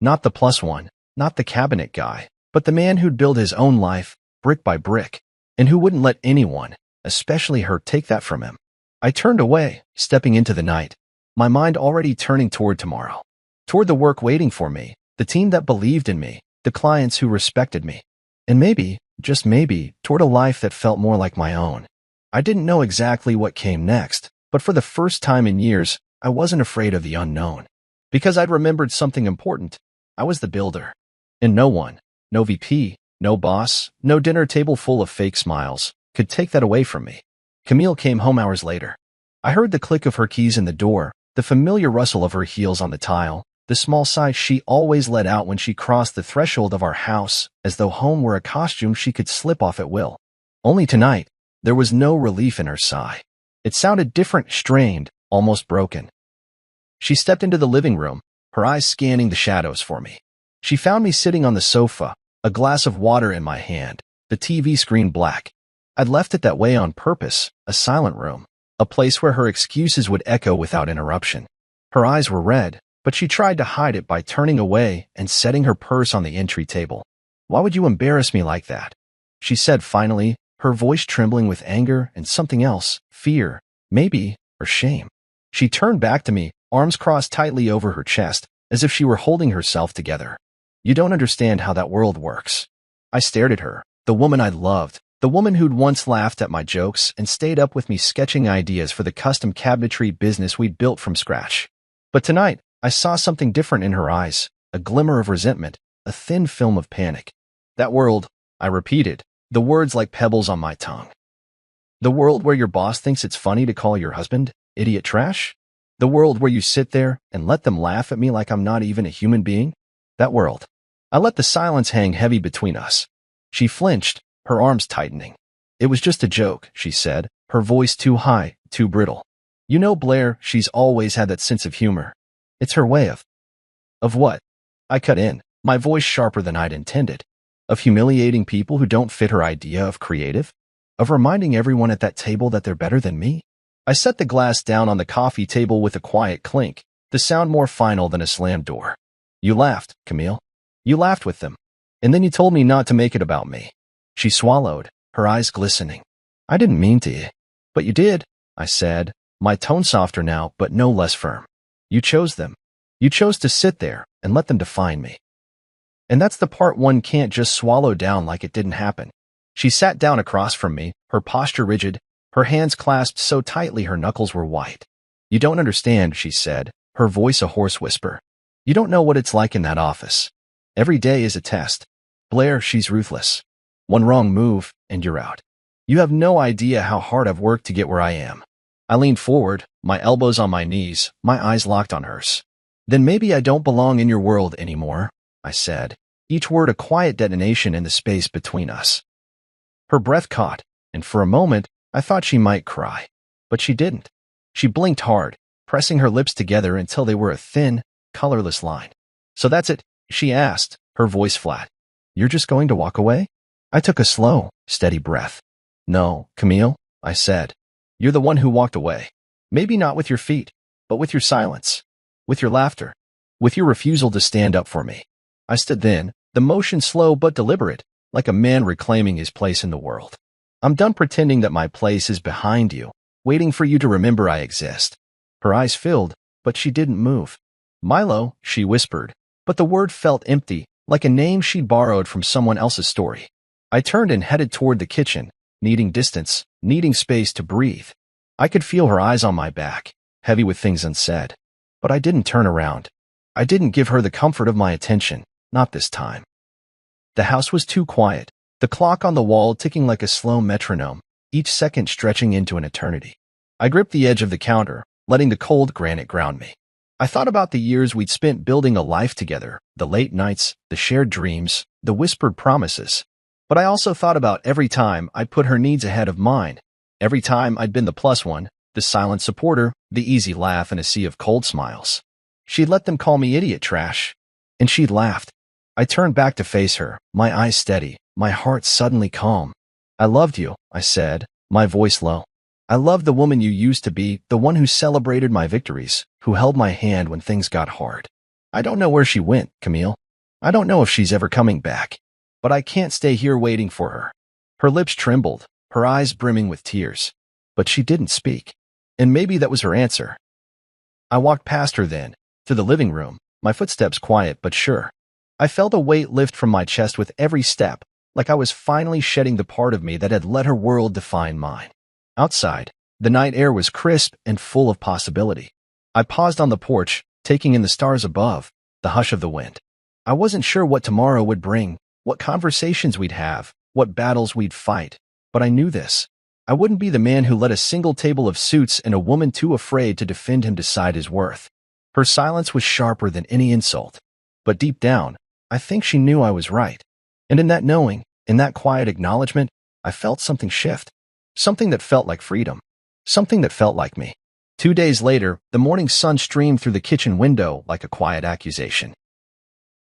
Not the plus one, not the cabinet guy, but the man who'd build his own life, brick by brick, and who wouldn't let anyone, especially her, take that from him. I turned away, stepping into the night, my mind already turning toward tomorrow, toward the work waiting for me, the team that believed in me, the clients who respected me, and maybe, just maybe, toward a life that felt more like my own. I didn't know exactly what came next, but for the first time in years, I wasn't afraid of the unknown. Because I'd remembered something important. I was the builder. And no one, no VP, no boss, no dinner table full of fake smiles, could take that away from me. Camille came home hours later. I heard the click of her keys in the door, the familiar rustle of her heels on the tile, the small sigh she always let out when she crossed the threshold of our house, as though home were a costume she could slip off at will. Only tonight, there was no relief in her sigh. It sounded different, strained, almost broken. She stepped into the living room, her eyes scanning the shadows for me. She found me sitting on the sofa, a glass of water in my hand, the TV screen black. I'd left it that way on purpose, a silent room, a place where her excuses would echo without interruption. Her eyes were red, but she tried to hide it by turning away and setting her purse on the entry table. "Why would you embarrass me like that?" she said finally, her voice trembling with anger and something else, fear, maybe, or shame. She turned back to me, arms crossed tightly over her chest, as if she were holding herself together. "You don't understand how that world works." I stared at her, the woman I'd loved, the woman who'd once laughed at my jokes and stayed up with me sketching ideas for the custom cabinetry business we'd built from scratch. But tonight, I saw something different in her eyes, a glimmer of resentment, a thin film of panic. "That world," I repeated, the words like pebbles on my tongue. "The world where your boss thinks it's funny to call your husband idiot trash? The world where you sit there and let them laugh at me like I'm not even a human being? That world." I let the silence hang heavy between us. She flinched, her arms tightening. "It was just a joke," she said, her voice too high, too brittle. "You know, Blair, she's always had that sense of humor. It's her way of..." "Of what?" I cut in, my voice sharper than I'd intended. "Of humiliating people who don't fit her idea of creative? Of reminding everyone at that table that they're better than me?" I set the glass down on the coffee table with a quiet clink, the sound more final than a slammed door. "You laughed, Camille. You laughed with them. And then you told me not to make it about me." She swallowed, her eyes glistening. "I didn't mean to." "But you did," I said, my tone softer now but no less firm. "You chose them. You chose to sit there and let them define me. And that's the part one can't just swallow down like it didn't happen." She sat down across from me, her posture rigid, her hands clasped so tightly her knuckles were white. "You don't understand," she said, her voice a hoarse whisper. "You don't know what it's like in that office. Every day is a test. Blair, she's ruthless. One wrong move, and you're out. You have no idea how hard I've worked to get where I am." I leaned forward, my elbows on my knees, my eyes locked on hers. "Then maybe I don't belong in your world anymore," I said, each word a quiet detonation in the space between us. Her breath caught, and for a moment, I thought she might cry. But she didn't. She blinked hard, pressing her lips together until they were a thin, colorless line. "So that's it?" she asked, her voice flat. "You're just going to walk away?" I took a slow, steady breath. "No, Camille," I said. "You're the one who walked away. Maybe not with your feet, but with your silence, with your laughter, with your refusal to stand up for me." I stood then, the motion slow but deliberate, like a man reclaiming his place in the world. "I'm done pretending that my place is behind you, waiting for you to remember I exist." Her eyes filled, but she didn't move. "Milo," she whispered, but the word felt empty, like a name she'd borrowed from someone else's story. I turned and headed toward the kitchen, needing distance, needing space to breathe. I could feel her eyes on my back, heavy with things unsaid. But I didn't turn around. I didn't give her the comfort of my attention, not this time. The house was too quiet, the clock on the wall ticking like a slow metronome, each second stretching into an eternity. I gripped the edge of the counter, letting the cold granite ground me. I thought about the years we'd spent building a life together, the late nights, the shared dreams, the whispered promises. But I also thought about every time I'd put her needs ahead of mine, every time I'd been the plus one, the silent supporter, the easy laugh in a sea of cold smiles. She'd let them call me idiot trash, and she'd laughed. I turned back to face her, my eyes steady, my heart suddenly calm. I loved you, I said, my voice low. I loved the woman you used to be, the one who celebrated my victories, who held my hand when things got hard. I don't know where she went, Camille. I don't know if she's ever coming back. But I can't stay here waiting for her. Her lips trembled, her eyes brimming with tears. But she didn't speak. And maybe that was her answer. I walked past her then, to the living room, my footsteps quiet but sure. I felt a weight lift from my chest with every step, like I was finally shedding the part of me that had let her world define mine. Outside, the night air was crisp and full of possibility. I paused on the porch, taking in the stars above, the hush of the wind. I wasn't sure what tomorrow would bring, what conversations we'd have, what battles we'd fight, but I knew this. I wouldn't be the man who let a single table of suits and a woman too afraid to defend him decide his worth. Her silence was sharper than any insult. But deep down, I think she knew I was right. And in that knowing, in that quiet acknowledgement, I felt something shift. Something that felt like freedom. Something that felt like me. 2 days later, the morning sun streamed through the kitchen window like a quiet accusation.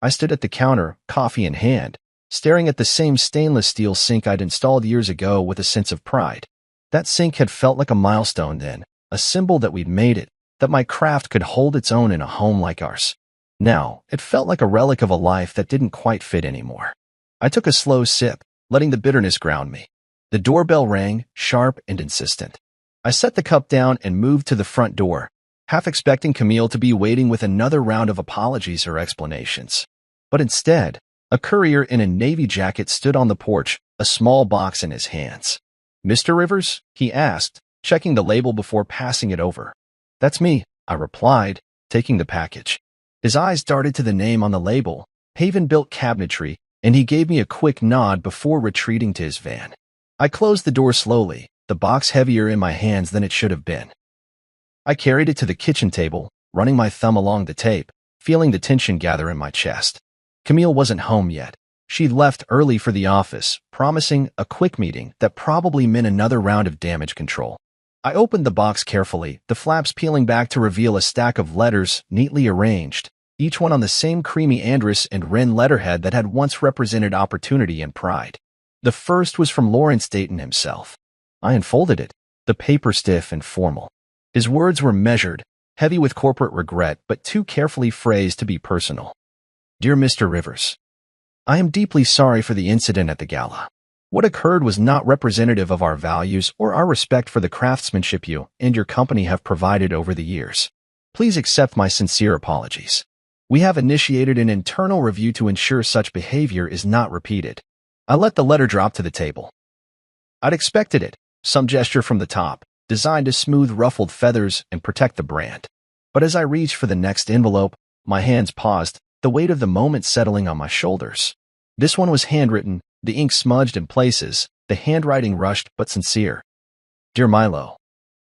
I stood at the counter, coffee in hand, staring at the same stainless steel sink I'd installed years ago with a sense of pride. That sink had felt like a milestone then, a symbol that we'd made it, that my craft could hold its own in a home like ours. Now, it felt like a relic of a life that didn't quite fit anymore. I took a slow sip, letting the bitterness ground me. The doorbell rang, sharp and insistent. I set the cup down and moved to the front door, half expecting Camille to be waiting with another round of apologies or explanations. But instead, a courier in a navy jacket stood on the porch, a small box in his hands. "Mr. Rivers?" he asked, checking the label before passing it over. "That's me," I replied, taking the package. His eyes darted to the name on the label, Haven-Built Cabinetry, and he gave me a quick nod before retreating to his van. I closed the door slowly, the box heavier in my hands than it should have been. I carried it to the kitchen table, running my thumb along the tape, feeling the tension gather in my chest. Camille wasn't home yet. She'd left early for the office, promising a quick meeting that probably meant another round of damage control. I opened the box carefully, the flaps peeling back to reveal a stack of letters neatly arranged, each one on the same creamy Andrus and Wren letterhead that had once represented opportunity and pride. The first was from Lawrence Dayton himself. I unfolded it, the paper stiff and formal. His words were measured, heavy with corporate regret, but too carefully phrased to be personal. "Dear Mr. Rivers, I am deeply sorry for the incident at the gala. What occurred was not representative of our values or our respect for the craftsmanship you and your company have provided over the years. Please accept my sincere apologies. We have initiated an internal review to ensure such behavior is not repeated." I let the letter drop to the table. I'd expected it, some gesture from the top, designed to smooth ruffled feathers and protect the brand. But as I reached for the next envelope, my hands paused, the weight of the moment settling on my shoulders. This one was handwritten, the ink smudged in places, the handwriting rushed but sincere. "Dear Milo,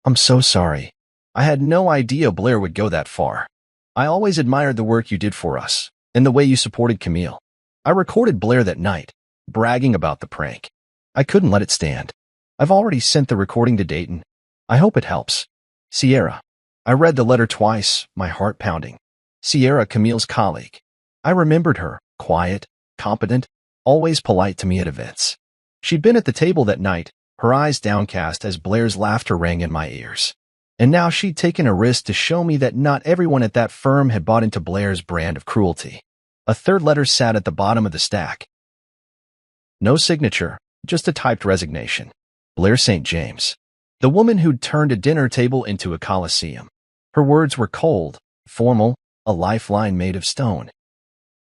I'm so sorry. I had no idea Blair would go that far. I always admired the work you did for us, and the way you supported Camille. I recorded Blair that night, bragging about the prank. I couldn't let it stand. I've already sent the recording to Dayton. I hope it helps. Sierra." I read the letter twice, my heart pounding. Sierra, Camille's colleague. I remembered her, quiet, competent, always polite to me at events. She'd been at the table that night, her eyes downcast as Blair's laughter rang in my ears. And now she'd taken a risk to show me that not everyone at that firm had bought into Blair's brand of cruelty. A third letter sat at the bottom of the stack. No signature, just a typed resignation. Blair St. James. The woman who'd turned a dinner table into a coliseum. Her words were cold, formal, a lifeline made of stone.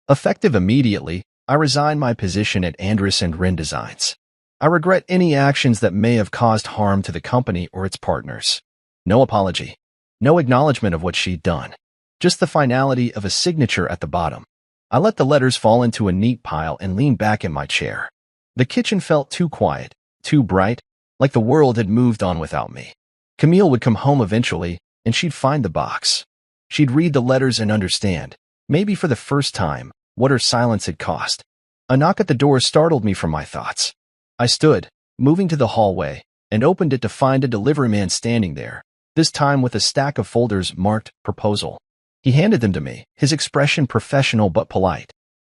Effective immediately, I resigned my position at Andrus and Wren Designs. I regret any actions that may have caused harm to the company or its partners. No apology. No acknowledgement of what she'd done. Just the finality of a signature at the bottom. I let the letters fall into a neat pile and leaned back in my chair. The kitchen felt too quiet, too bright, like the world had moved on without me. Camille would come home eventually, and she'd find the box. She'd read the letters and understand, maybe for the first time, what her silence had cost. A knock at the door startled me from my thoughts. I stood, moving to the hallway, and opened it to find a delivery man standing there, this time with a stack of folders marked Proposal. He handed them to me, his expression professional but polite.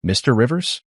"Mr. Rivers?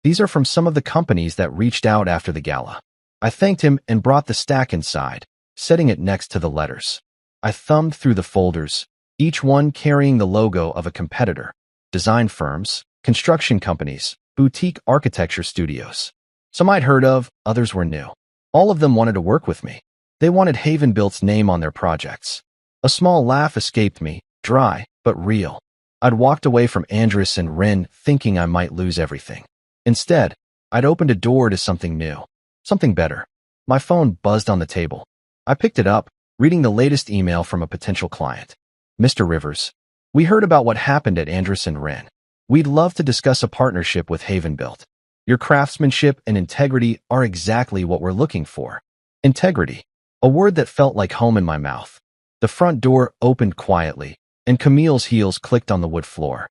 These are from some of the companies that reached out after the gala." I thanked him and brought the stack inside, setting it next to the letters. I thumbed through the folders, each one carrying the logo of a competitor. Design firms, construction companies, boutique architecture studios. Some I'd heard of, others were new. All of them wanted to work with me. They wanted Havenbuilt's name on their projects. A small laugh escaped me, dry, but real. I'd walked away from Andrus and Wren thinking I might lose everything. Instead, I'd opened a door to something new, something better. My phone buzzed on the table. I picked it up, reading the latest email from a potential client. "Mr. Rivers, we heard about what happened at Andrus and Wren. We'd love to discuss a partnership with Havenbuilt. Your craftsmanship and integrity are exactly what we're looking for." Integrity, a word that felt like home in my mouth. The front door opened quietly, and Camille's heels clicked on the wood floor.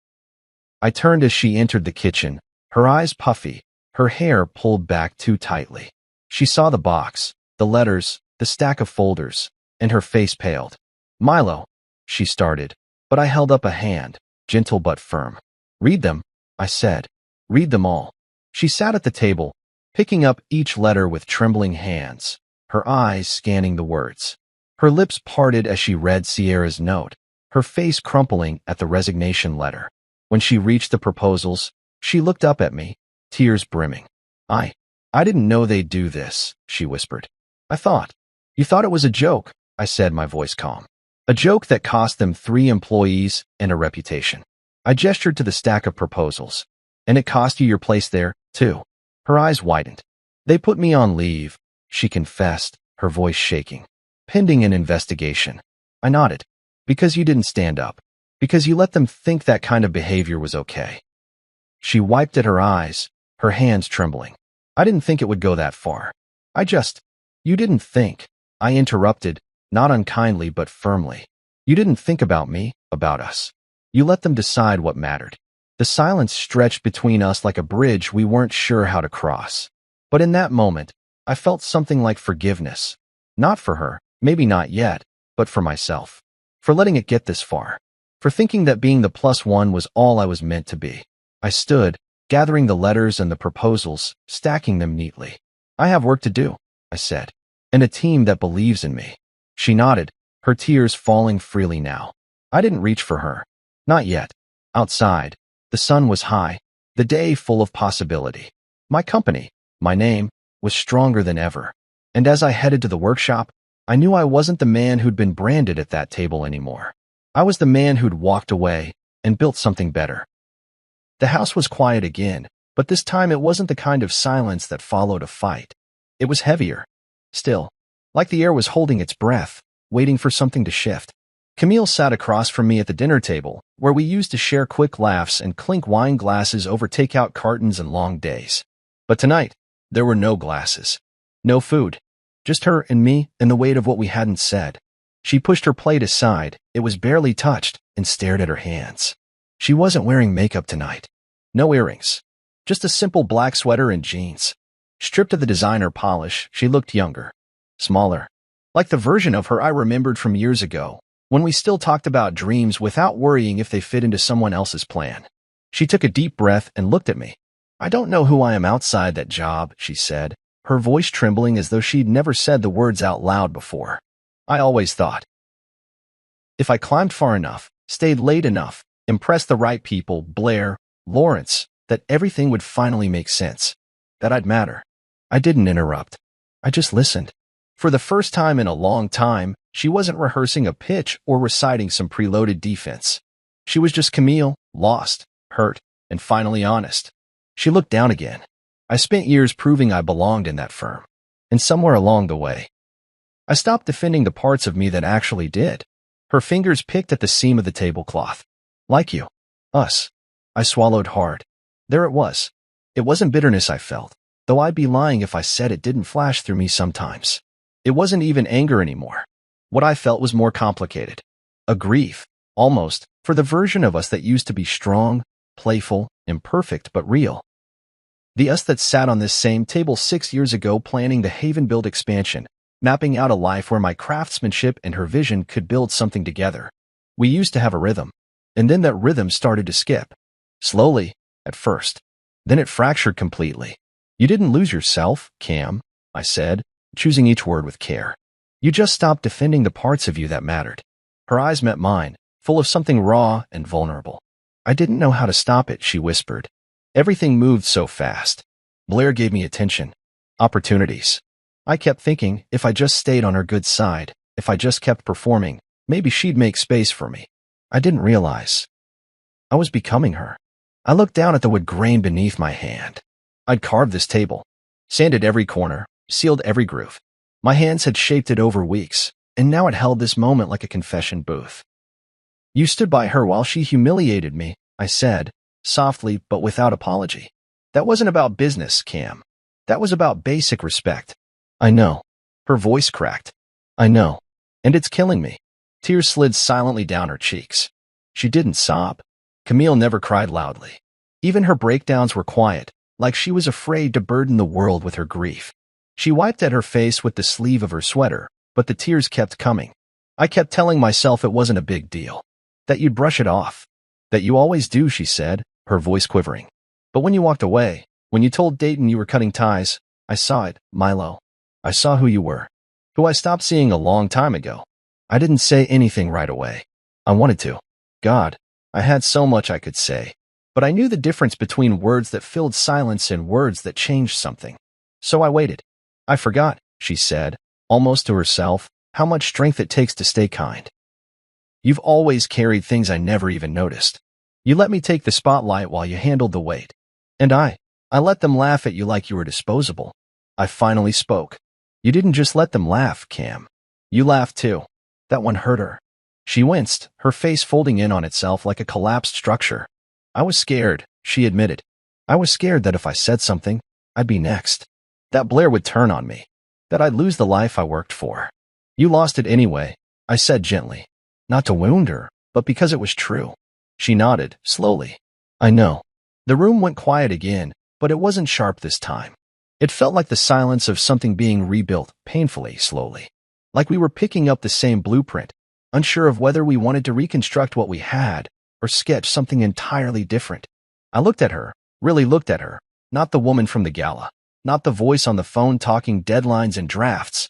I turned as she entered the kitchen, her eyes puffy, her hair pulled back too tightly. She saw the box, the letters, the stack of folders, and her face paled. "Milo," she started, but I held up a hand, gentle but firm. "Read them," I said. "Read them all." She sat at the table, picking up each letter with trembling hands, her eyes scanning the words. Her lips parted as she read Sierra's note, her face crumpling at the resignation letter. When she reached the proposals, she looked up at me, tears brimming. I didn't know they'd do this," she whispered. You thought it was a joke," I said, my voice calm. "A joke that cost them 3 employees and a reputation." I gestured to the stack of proposals. "And it cost you your place there, too." Her eyes widened. "They put me on leave," she confessed, her voice shaking. "Pending an investigation." I nodded. "Because you didn't stand up. Because you let them think that kind of behavior was okay." She wiped at her eyes, her hands trembling. "I didn't think it would go that far. You didn't think," I interrupted, not unkindly but firmly. "You didn't think about me, about us. You let them decide what mattered." The silence stretched between us like a bridge we weren't sure how to cross. But in that moment, I felt something like forgiveness. Not for her, maybe not yet, but for myself. For letting it get this far. For thinking that being the +1 was all I was meant to be. I stood, gathering the letters and the proposals, stacking them neatly. "I have work to do," I said, "and a team that believes in me." She nodded, her tears falling freely now. I didn't reach for her. Not yet. Outside, the sun was high, the day full of possibility. My company, my name, was stronger than ever. And as I headed to the workshop, I knew I wasn't the man who'd been branded at that table anymore. I was the man who'd walked away and built something better. The house was quiet again, but this time it wasn't the kind of silence that followed a fight. It was heavier. Still, like the air was holding its breath, waiting for something to shift. Camille sat across from me at the dinner table, where we used to share quick laughs and clink wine glasses over takeout cartons and long days. But tonight, there were no glasses. No food. Just her and me and the weight of what we hadn't said. She pushed her plate aside, it was barely touched, and stared at her hands. She wasn't wearing makeup tonight. No earrings. Just a simple black sweater and jeans. Stripped of the designer polish, she looked younger. Smaller. Like the version of her I remembered from years ago, when we still talked about dreams without worrying if they fit into someone else's plan. She took a deep breath and looked at me. "I don't know who I am outside that job," she said, her voice trembling as though she'd never said the words out loud before. "I always thought, if I climbed far enough, stayed late enough, impressed the right people, Blair, Lawrence, that everything would finally make sense. That I'd matter." I didn't interrupt. I just listened. For the first time in a long time, she wasn't rehearsing a pitch or reciting some preloaded defense. She was just Camille, lost, hurt, and finally honest. She looked down again. I spent years proving I belonged in that firm. And somewhere along the way, I stopped defending the parts of me that actually did. Her fingers picked at the seam of the tablecloth. "Like you. Us." I swallowed hard. There it was. It wasn't bitterness I felt, though I'd be lying if I said it didn't flash through me sometimes. It wasn't even anger anymore. What I felt was more complicated. A grief. Almost, for the version of us that used to be strong, playful, imperfect, but real. The us that sat on this same table 6 years ago planning the Haven-build expansion, mapping out a life where my craftsmanship and her vision could build something together. We used to have a rhythm, and then that rhythm started to skip. Slowly, at first. Then it fractured completely. You didn't lose yourself, Cam, I said, choosing each word with care. You just stopped defending the parts of you that mattered. Her eyes met mine, full of something raw and vulnerable. I didn't know how to stop it, she whispered. Everything moved so fast. Blair gave me attention. Opportunities. I kept thinking, if I just stayed on her good side, if I just kept performing, maybe she'd make space for me. I didn't realize I was becoming her. I looked down at the wood grain beneath my hand. I'd carved this table, sanded every corner, sealed every groove. My hands had shaped it over weeks, and now it held this moment like a confession booth. You stood by her while she humiliated me, I said, softly but without apology. That wasn't about business, Cam. That was about basic respect. I know. Her voice cracked. I know. And it's killing me. Tears slid silently down her cheeks. She didn't sob. Camille never cried loudly. Even her breakdowns were quiet, like she was afraid to burden the world with her grief. She wiped at her face with the sleeve of her sweater, but the tears kept coming. I kept telling myself it wasn't a big deal. That you'd brush it off. That you always do, she said, her voice quivering. But when you walked away, when you told Dayton you were cutting ties, I saw it, Milo. I saw who you were. Who I stopped seeing a long time ago. I didn't say anything right away. I wanted to. God, I had so much I could say. But I knew the difference between words that filled silence and words that changed something. So I waited. I forgot, she said, almost to herself, how much strength it takes to stay kind. You've always carried things I never even noticed. You let me take the spotlight while you handled the weight. And I let them laugh at you like you were disposable. I finally spoke. You didn't just let them laugh, Cam. You laughed too. That one hurt her. She winced, her face folding in on itself like a collapsed structure. I was scared, she admitted. I was scared that if I said something, I'd be next. That Blair would turn on me. That I'd lose the life I worked for. You lost it anyway, I said gently. Not to wound her, but because it was true. She nodded, slowly. I know. The room went quiet again, but it wasn't sharp this time. It felt like the silence of something being rebuilt, painfully, slowly. Like we were picking up the same blueprint, unsure of whether we wanted to reconstruct what we had, or sketch something entirely different. I looked at her, really looked at her, not the woman from the gala, not the voice on the phone talking deadlines and drafts,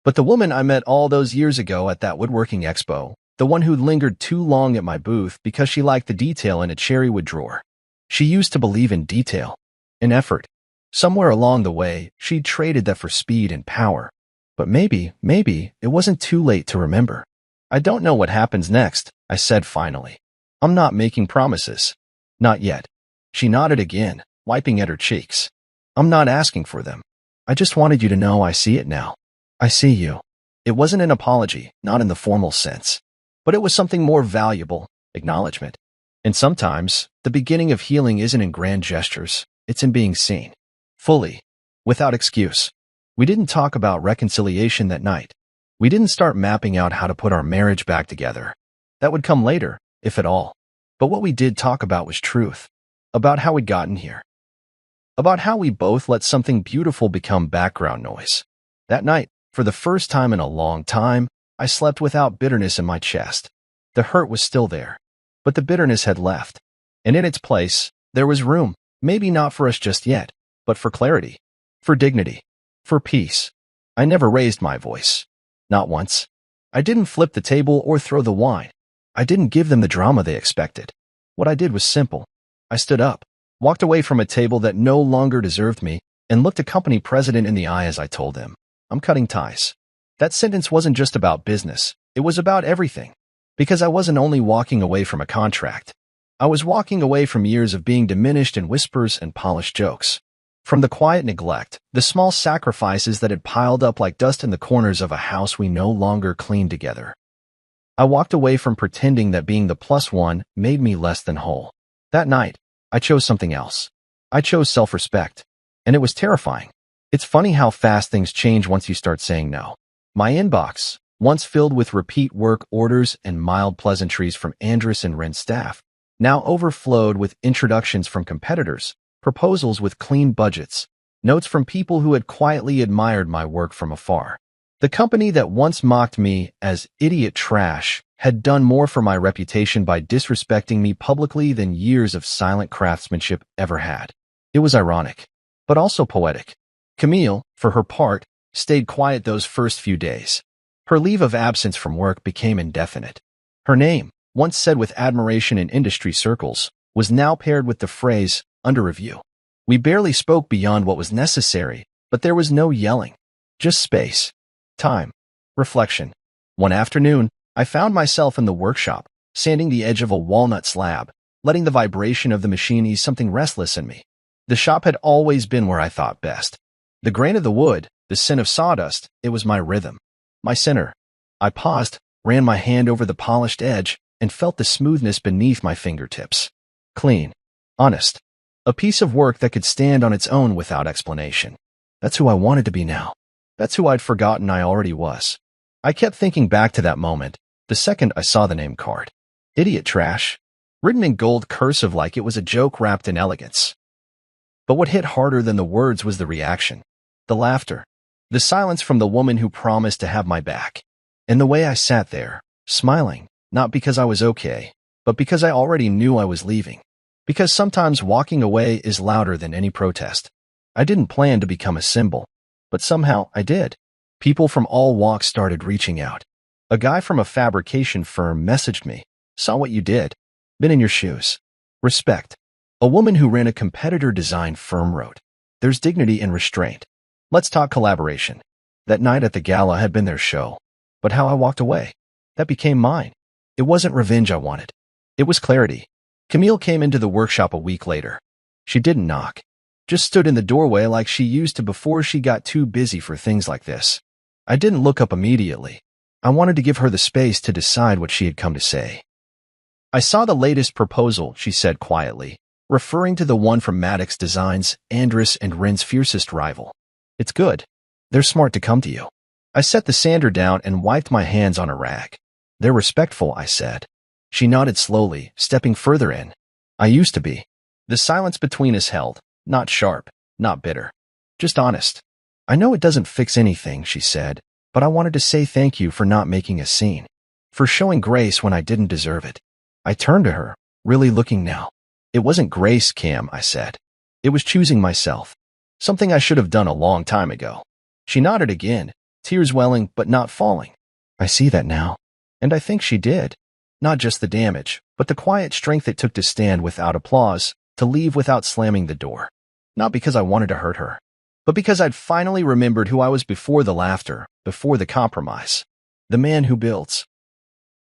but the woman I met all those years ago at that woodworking expo, the one who lingered too long at my booth because she liked the detail in a cherrywood drawer. She used to believe in detail, in effort. Somewhere along the way, she'd traded that for speed and power. But maybe, it wasn't too late to remember. I don't know what happens next, I said finally. I'm not making promises. Not yet. She nodded again, wiping at her cheeks. I'm not asking for them. I just wanted you to know I see it now. I see you. It wasn't an apology, not in the formal sense. But it was something more valuable, acknowledgement. And sometimes, the beginning of healing isn't in grand gestures, it's in being seen. Fully. Without excuse. We didn't talk about reconciliation that night. We didn't start mapping out how to put our marriage back together. That would come later, if at all. But what we did talk about was truth. About how we'd gotten here. About how we both let something beautiful become background noise. That night, for the first time in a long time, I slept without bitterness in my chest. The hurt was still there, but the bitterness had left. And in its place, there was room, maybe not for us just yet, but for clarity, for dignity, for peace. I never raised my voice. Not once. I didn't flip the table or throw the wine. I didn't give them the drama they expected. What I did was simple. I stood up, walked away from a table that no longer deserved me, and looked a company president in the eye as I told him, I'm cutting ties. That sentence wasn't just about business. It was about everything. Because I wasn't only walking away from a contract. I was walking away from years of being diminished in whispers and polished jokes. From the quiet neglect, the small sacrifices that had piled up like dust in the corners of a house we no longer cleaned together. I walked away from pretending that being the plus one made me less than whole. That night, I chose something else. I chose self-respect. And it was terrifying. It's funny how fast things change once you start saying no. My inbox, once filled with repeat work orders and mild pleasantries from Andrus and Wren's staff, now overflowed with introductions from competitors, proposals with clean budgets, notes from people who had quietly admired my work from afar. The company that once mocked me as idiot trash had done more for my reputation by disrespecting me publicly than years of silent craftsmanship ever had. It was ironic, but also poetic. Camille, for her part, stayed quiet those first few days. Her leave of absence from work became indefinite. Her name, once said with admiration in industry circles, was now paired with the phrase, under review. We barely spoke beyond what was necessary, but there was no yelling. Just space. Time. Reflection. One afternoon, I found myself in the workshop, sanding the edge of a walnut slab, letting the vibration of the machine ease something restless in me. The shop had always been where I thought best. The grain of the wood, the scent of sawdust, it was my rhythm. My center. I paused, ran my hand over the polished edge, and felt the smoothness beneath my fingertips. Clean. Honest. A piece of work that could stand on its own without explanation. That's who I wanted to be now. That's who I'd forgotten I already was. I kept thinking back to that moment, the second I saw the name card. Idiot trash. Written in gold cursive like it was a joke wrapped in elegance. But what hit harder than the words was the reaction. The laughter. The silence from the woman who promised to have my back. And the way I sat there, smiling, not because I was okay, but because I already knew I was leaving. Because sometimes walking away is louder than any protest. I didn't plan to become a symbol, but somehow I did. People from all walks started reaching out. A guy from a fabrication firm messaged me. Saw what you did. Been in your shoes. Respect. A woman who ran a competitor design firm wrote, there's dignity in restraint. Let's talk collaboration. That night at the gala had been their show. But how I walked away. That became mine. It wasn't revenge I wanted. It was clarity. Camille came into the workshop a week later. She didn't knock. Just stood in the doorway like she used to before she got too busy for things like this. I didn't look up immediately. I wanted to give her the space to decide what she had come to say. I saw the latest proposal, she said quietly, referring to the one from Maddox Designs, Andrus and Wren's fiercest rival. It's good. They're smart to come to you. I set the sander down and wiped my hands on a rag. They're respectful, I said. She nodded slowly, stepping further in. I used to be. The silence between us held, not sharp, not bitter, just honest. I know it doesn't fix anything, she said, but I wanted to say thank you for not making a scene, for showing grace when I didn't deserve it. I turned to her, really looking now. It wasn't grace, Cam, I said. It was choosing myself. Something I should have done a long time ago. She nodded again, tears welling but not falling. I see that now. And I think she did. Not just the damage, but the quiet strength it took to stand without applause, to leave without slamming the door. Not because I wanted to hurt her, but because I'd finally remembered who I was before the laughter, before the compromise. The man who builds,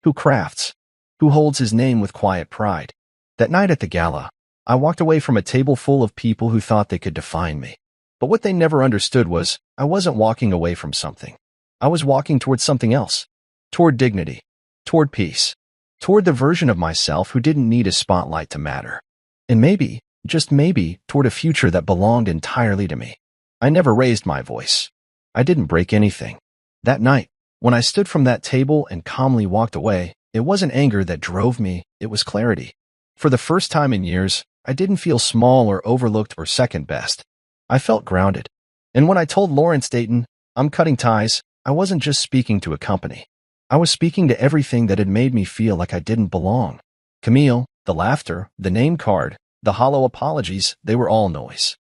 who crafts, who holds his name with quiet pride. That night at the gala, I walked away from a table full of people who thought they could define me. But what they never understood was, I wasn't walking away from something. I was walking toward something else. Toward dignity. Toward peace. Toward the version of myself who didn't need a spotlight to matter. And maybe, just maybe, toward a future that belonged entirely to me. I never raised my voice. I didn't break anything. That night, when I stood from that table and calmly walked away, it wasn't anger that drove me, it was clarity. For the first time in years, I didn't feel small or overlooked or second best. I felt grounded. And when I told Lawrence Dayton, I'm cutting ties, I wasn't just speaking to a company. I was speaking to everything that had made me feel like I didn't belong. Camille, the laughter, the name card, the hollow apologies, they were all noise.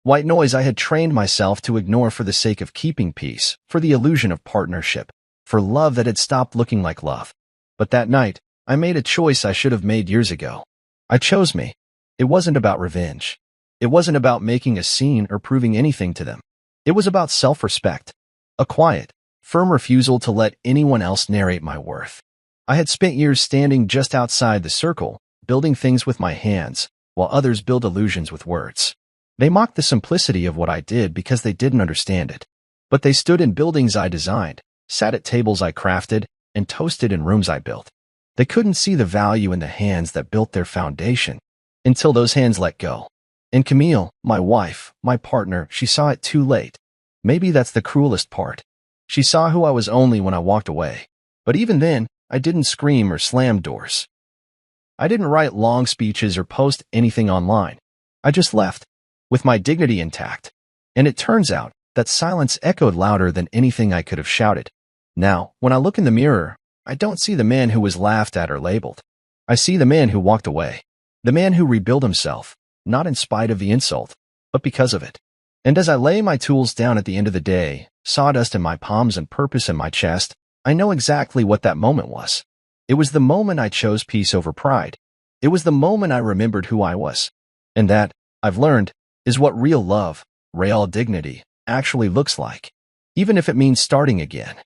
White noise I had trained myself to ignore for the sake of keeping peace, for the illusion of partnership, for love that had stopped looking like love. But that night, I made a choice I should have made years ago. I chose me. It wasn't about revenge. It wasn't about making a scene or proving anything to them. It was about self-respect. A quiet, firm refusal to let anyone else narrate my worth. I had spent years standing just outside the circle, building things with my hands, while others build illusions with words. They mocked the simplicity of what I did because they didn't understand it. But they stood in buildings I designed, sat at tables I crafted, and toasted in rooms I built. They couldn't see the value in the hands that built their foundation, until those hands let go. And Camille, my wife, my partner, she saw it too late. Maybe that's the cruelest part. She saw who I was only when I walked away. But even then, I didn't scream or slam doors. I didn't write long speeches or post anything online. I just left, with my dignity intact. And it turns out that silence echoed louder than anything I could have shouted. Now, when I look in the mirror, I don't see the man who was laughed at or labeled. I see the man who walked away. The man who rebuilt himself, not in spite of the insult, but because of it. And as I lay my tools down at the end of the day, sawdust in my palms and purpose in my chest, I know exactly what that moment was. It was the moment I chose peace over pride. It was the moment I remembered who I was. And that, I've learned, is what real love, real dignity, actually looks like. Even if it means starting again.